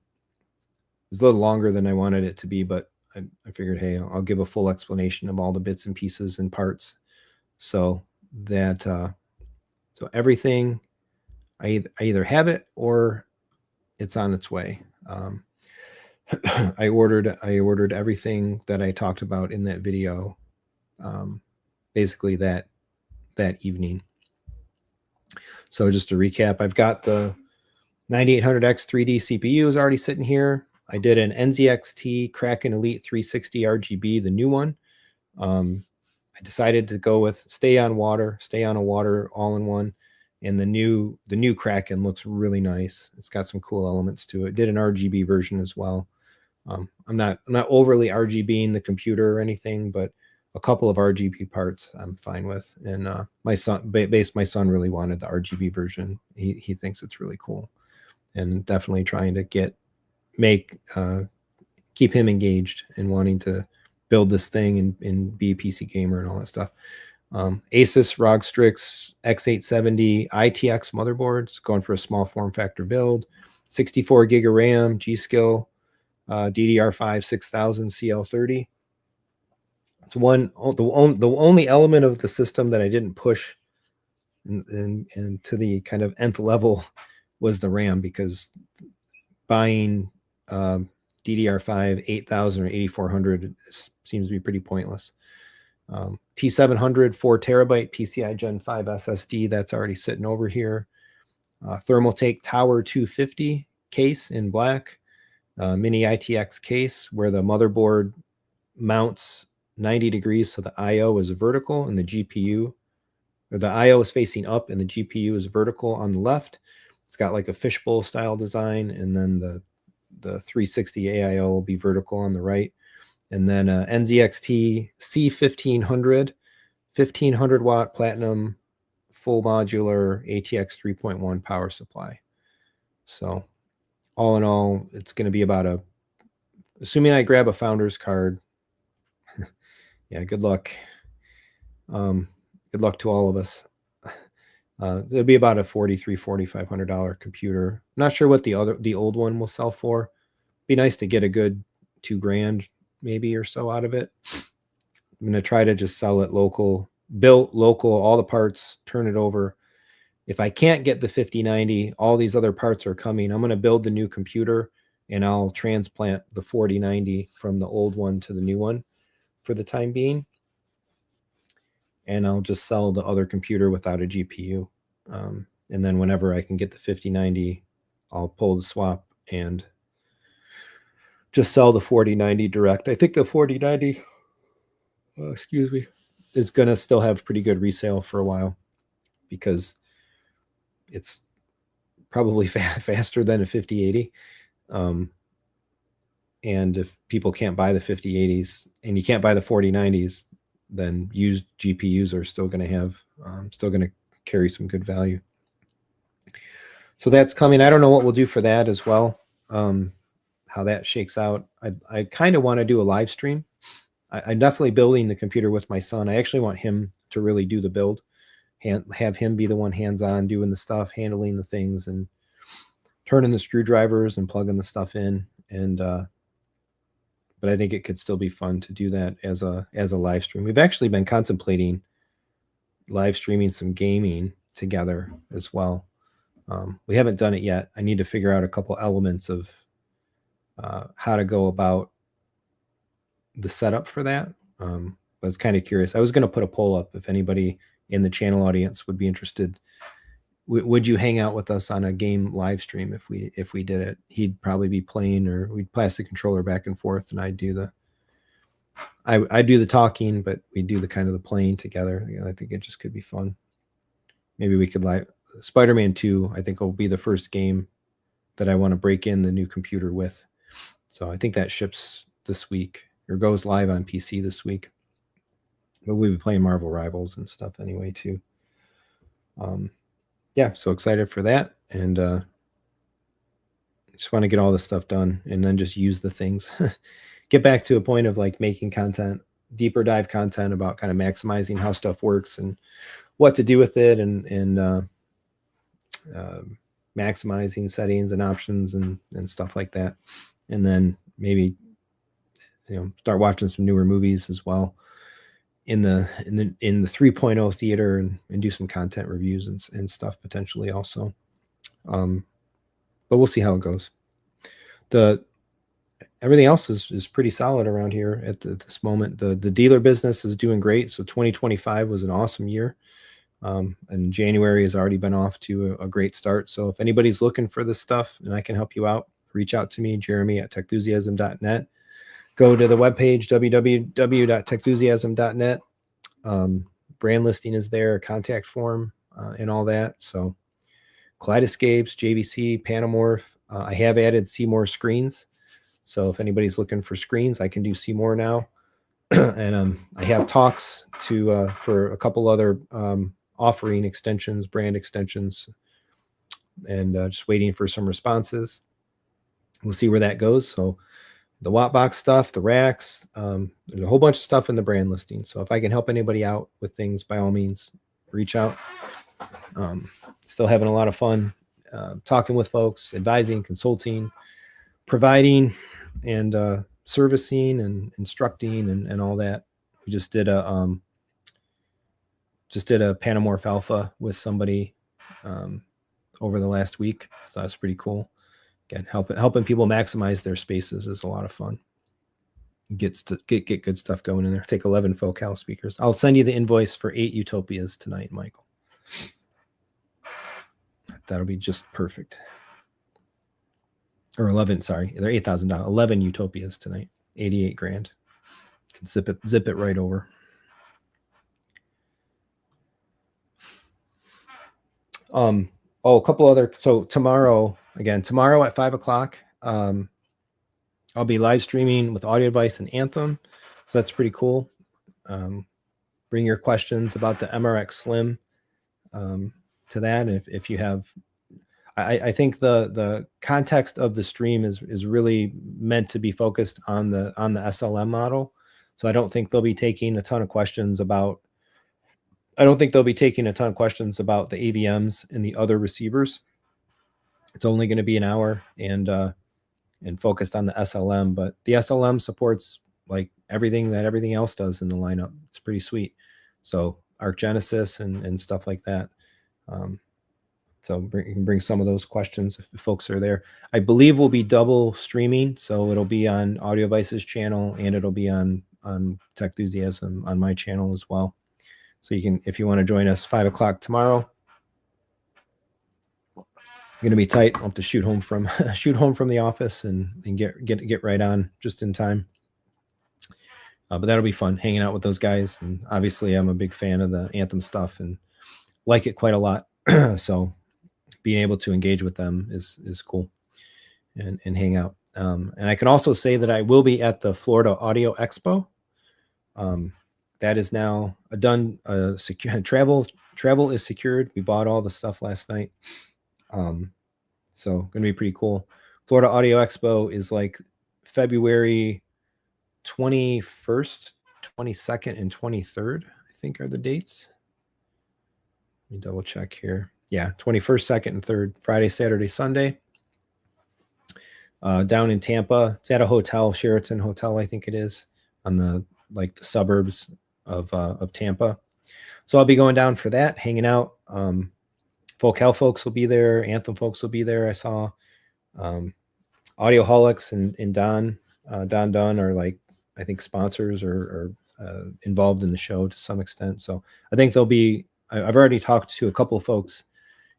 was a little longer than I wanted it to be, but I figured, hey, I'll give a full explanation of all the bits and pieces and parts. So that, so everything, I either have it or it's on its way. I ordered everything that I talked about in that video, basically that evening. So just to recap, I've got the 9800X 3D CPU is already sitting here. I did an NZXT Kraken Elite 360 RGB, the new one. I decided to go with stay on a water all-in-one. And the new Kraken looks really nice. It's got some cool elements to it. Did an RGB version as well. I'm not overly RGBing the computer or anything, but a couple of RGB parts I'm fine with. And my son really wanted the RGB version. He thinks it's really cool, and definitely trying to keep him engaged and wanting to build this thing and be a PC gamer and all that stuff. Asus ROG Strix X870 ITX motherboards, going for a small form factor build, 64 gig of RAM, G-Skill, DDR5 6000 CL30. It's the only element of the system that I didn't push and to the kind of nth level was the RAM, because buying DDR5 8000 or 8400 seems to be pretty pointless. T700 4 terabyte PCI Gen 5 SSD, that's already sitting over here. Thermaltake Tower 250 case in black, mini ITX case where the motherboard mounts 90 degrees, so the IO is vertical and the GPU, or the IO is facing up and the GPU is vertical on the left. It's got like a fishbowl style design, and then the 360 AIO will be vertical on the right. And then NZXT C1500 1500 watt platinum full modular ATX 3.1 power supply. So all in all, it's going to be about assuming I grab a founder's card. Yeah, good luck. Good luck to all of us. It'll be about a $4,500 computer. Not sure what the old one will sell for. Be nice to get a good $2,000 maybe or so out of it. I'm going to try to just sell it local, built local, all the parts, turn it over. If I can't get the 5090, all these other parts are coming. I'm going to build the new computer, and I'll transplant the 4090 from the old one to the new one for the time being. And I'll just sell the other computer without a GPU. And then whenever I can get the 5090, I'll pull the swap and just sell the 4090 direct. I think the 4090, is going to still have pretty good resale for a while, because it's probably faster than a 5080. And if people can't buy the 5080s and you can't buy the 4090s, then used GPUs are still going to have, still going to carry some good value. So that's coming. I don't know what we'll do for that as well. How that shakes out. I kind of want to do a live stream. I'm definitely building the computer with my son. I actually want him to really do the build, have him be the one hands-on doing the stuff, handling the things, and turning the screwdrivers and plugging the stuff in. And but I think it could still be fun to do that as a live stream. We've actually been contemplating live streaming some gaming together as well. We haven't done it yet. I need to figure out a couple elements of how to go about the setup for that. I was kind of curious. I was going to put a poll up if anybody in the channel audience would be interested. Would you hang out with us on a game live stream if we did it? He'd probably be playing, or we'd pass the controller back and forth, and I'd do the talking, but we do the kind of the playing together. I think it just could be fun. Maybe we could Spider-Man 2, I think will be the first game that I want to break in the new computer with. So I think that ships this week, or goes live on PC this week. But we'll be playing Marvel Rivals and stuff anyway too. Yeah, so excited for that, and just want to get all this stuff done and then just use the things. Get back to a point of like making content, deeper dive content about kind of maximizing how stuff works and what to do with it, and maximizing settings and options and stuff like that. And then maybe, start watching some newer movies as well in the 3.0 theater, and do some content reviews and stuff potentially also. But we'll see how it goes. Everything else is pretty solid around here at this moment. The dealer business is doing great. So 2025 was an awesome year. And January has already been off to a great start. So if anybody's looking for this stuff and I can help you out, reach out to me, Jeremy@techthusiasm.net. Go to the webpage, www.techthusiasm.net. Brand listing is there, a contact form, and all that. So Kaleidoscapes, JVC, Panamorph. I have added Seymour screens. So if anybody's looking for screens, I can do Seymour now. And I have talks for a couple other offering extensions, brand extensions, and just waiting for some responses. We'll see where that goes. So the Wattbox stuff, the racks, there's a whole bunch of stuff in the brand listing. So if I can help anybody out with things, by all means, reach out. Still having a lot of fun talking with folks, advising, consulting, providing, and servicing and instructing and all that. We just did a Panamorph Alpha with somebody over the last week. So that's pretty cool. Again, helping people maximize their spaces is a lot of fun. Get good stuff going in there. Take 11 Focal speakers. I'll send you the invoice for 8 Utopias tonight, Michael. That'll be just perfect. Or 11, sorry, they're $8,000. 11 Utopias tonight, 88 grand. Zip it right over. A couple other. So tomorrow at 5 o'clock, I'll be live streaming with Audio Advice and Anthem. So that's pretty cool. Bring your questions about the MRX Slim to that. If you have, I think the context of the stream is really meant to be focused on the SLM model. So I don't think they'll be taking a ton of questions about. I don't think they'll be taking a ton of questions about the AVMs and the other receivers. It's only going to be an hour and focused on the SLM, but the SLM supports like everything else does in the lineup. It's pretty sweet. So Arc Genesis and stuff like that. So you can bring some of those questions if folks are there. I believe we'll be double streaming, so it'll be on Audio Advice's channel and it'll be on Techthusiasm on my channel as well. So you can, if you want to join us 5 o'clock tomorrow. Going to be tight. I'll have to shoot home from the office and get right on just in time. But that'll be fun hanging out with those guys. And obviously, I'm a big fan of the Anthem stuff and like it quite a lot. So being able to engage with them is cool and hang out. And I can also say that I will be at the Florida Audio Expo. that is now a done. Secure travel is secured. We bought all the stuff last night. So gonna be pretty cool. Florida Audio Expo is like February 21st, 22nd, and 23rd, I think are the dates. Let me double check here. Yeah, 21st, 2nd, and 3rd, Friday, Saturday, Sunday. Down in Tampa. It's at a hotel, Sheraton Hotel, I think it is, on the suburbs of Tampa. So I'll be going down for that, hanging out. Folk Hell folks will be there. Anthem folks will be there. I saw Audioholics and Don Dunn are like, I think, sponsors or involved in the show to some extent. So I think they'll be, I've already talked to a couple of folks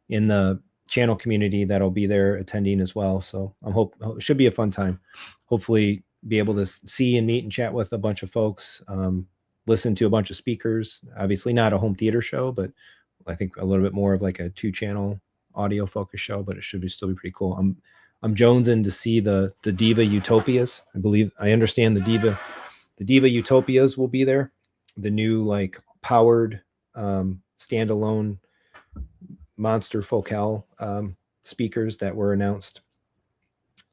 in the channel community that'll be there attending as well. So it should be a fun time. Hopefully be able to see and meet and chat with a bunch of folks, listen to a bunch of speakers. Obviously not a home theater show, but I think a little bit more of like a 2-channel audio focus show, but it should still be pretty cool. I'm jonesing to see the Diva Utopias. I understand the Diva Utopias will be there. The new like powered standalone monster Folk Hell speakers that were announced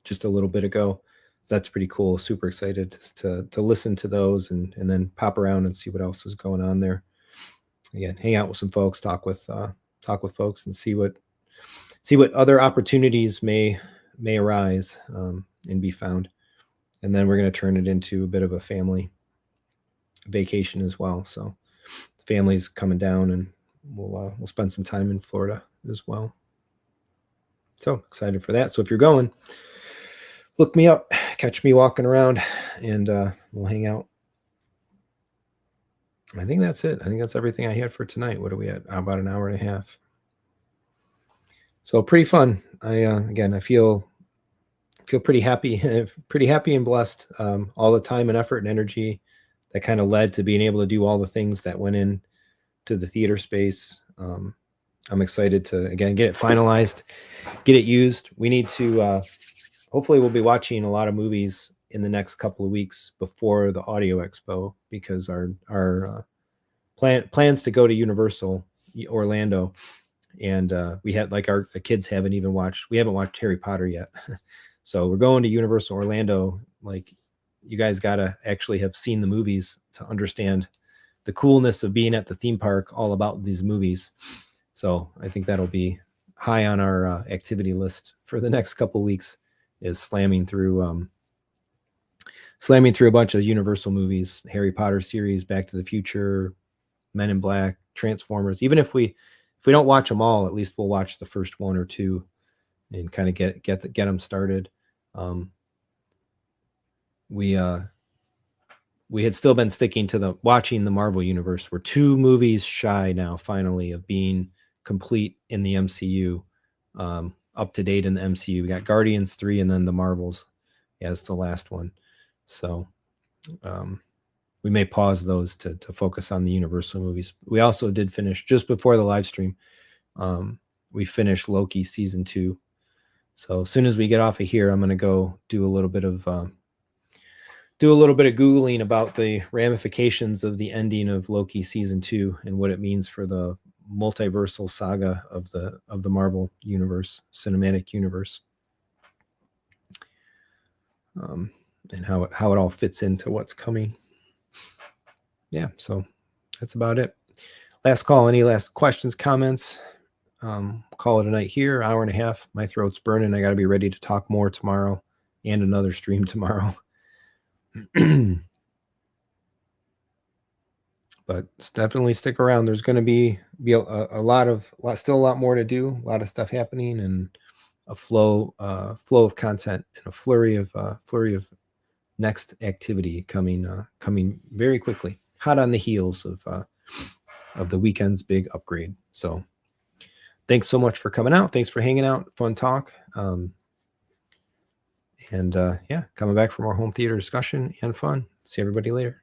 just a little bit ago. That's pretty cool. Super excited to listen to those and then pop around and see what else is going on there. Again, hang out with some folks, talk with folks, and see what other opportunities may arise and be found. And then we're going to turn it into a bit of a family vacation as well. So the family's coming down, and we'll spend some time in Florida as well. So excited for that. So if you're going, look me up, catch me walking around, and we'll hang out. I think that's it. I think that's everything I had for tonight. What are we at? About an hour and a half. So pretty fun. I feel pretty happy, and blessed. All the time and effort and energy that kind of led to being able to do all the things that went in to the theater space. I'm excited to, again, get it finalized, get it used. We need to, hopefully we'll be watching a lot of movies in the next couple of weeks before the Audio Expo, because our plans to go to Universal Orlando, and we had the kids we haven't watched Harry Potter yet. So we're going to Universal Orlando. Like, you guys got to actually have seen the movies to understand the coolness of being at the theme park, all about these movies. So I think that'll be high on our activity list for the next couple of weeks, is slamming through a bunch of Universal movies, Harry Potter series, Back to the Future, Men in Black, Transformers. Even if we don't watch them all, at least we'll watch the first one or two and kind of get them started. We had still been sticking to watching the Marvel universe. We're 2 movies shy now, finally, of being complete in the MCU, up to date in the MCU. We got Guardians 3 and then the Marvels as the last one. So we may pause those to focus on the Universal movies. We also did finish, just before the live stream, we finished Loki season 2. So as soon as we get off of here, I'm going to go do a little bit of Googling about the ramifications of the ending of Loki season 2 and what it means for the multiversal saga of the Marvel universe, cinematic universe, and how it all fits into what's coming. Yeah, so that's about it. Last call. Any last questions, comments? Call it a night here. Hour and a half. My throat's burning. I got to be ready to talk more tomorrow and another stream tomorrow. But definitely stick around. There's going to be still a lot more to do. A lot of stuff happening, and a flow of content, and a flurry of next activity coming very quickly, hot on the heels of the weekend's big upgrade. So thanks so much for coming out. Thanks for hanging out. Fun talk. And coming back for more home theater discussion and fun. See everybody later.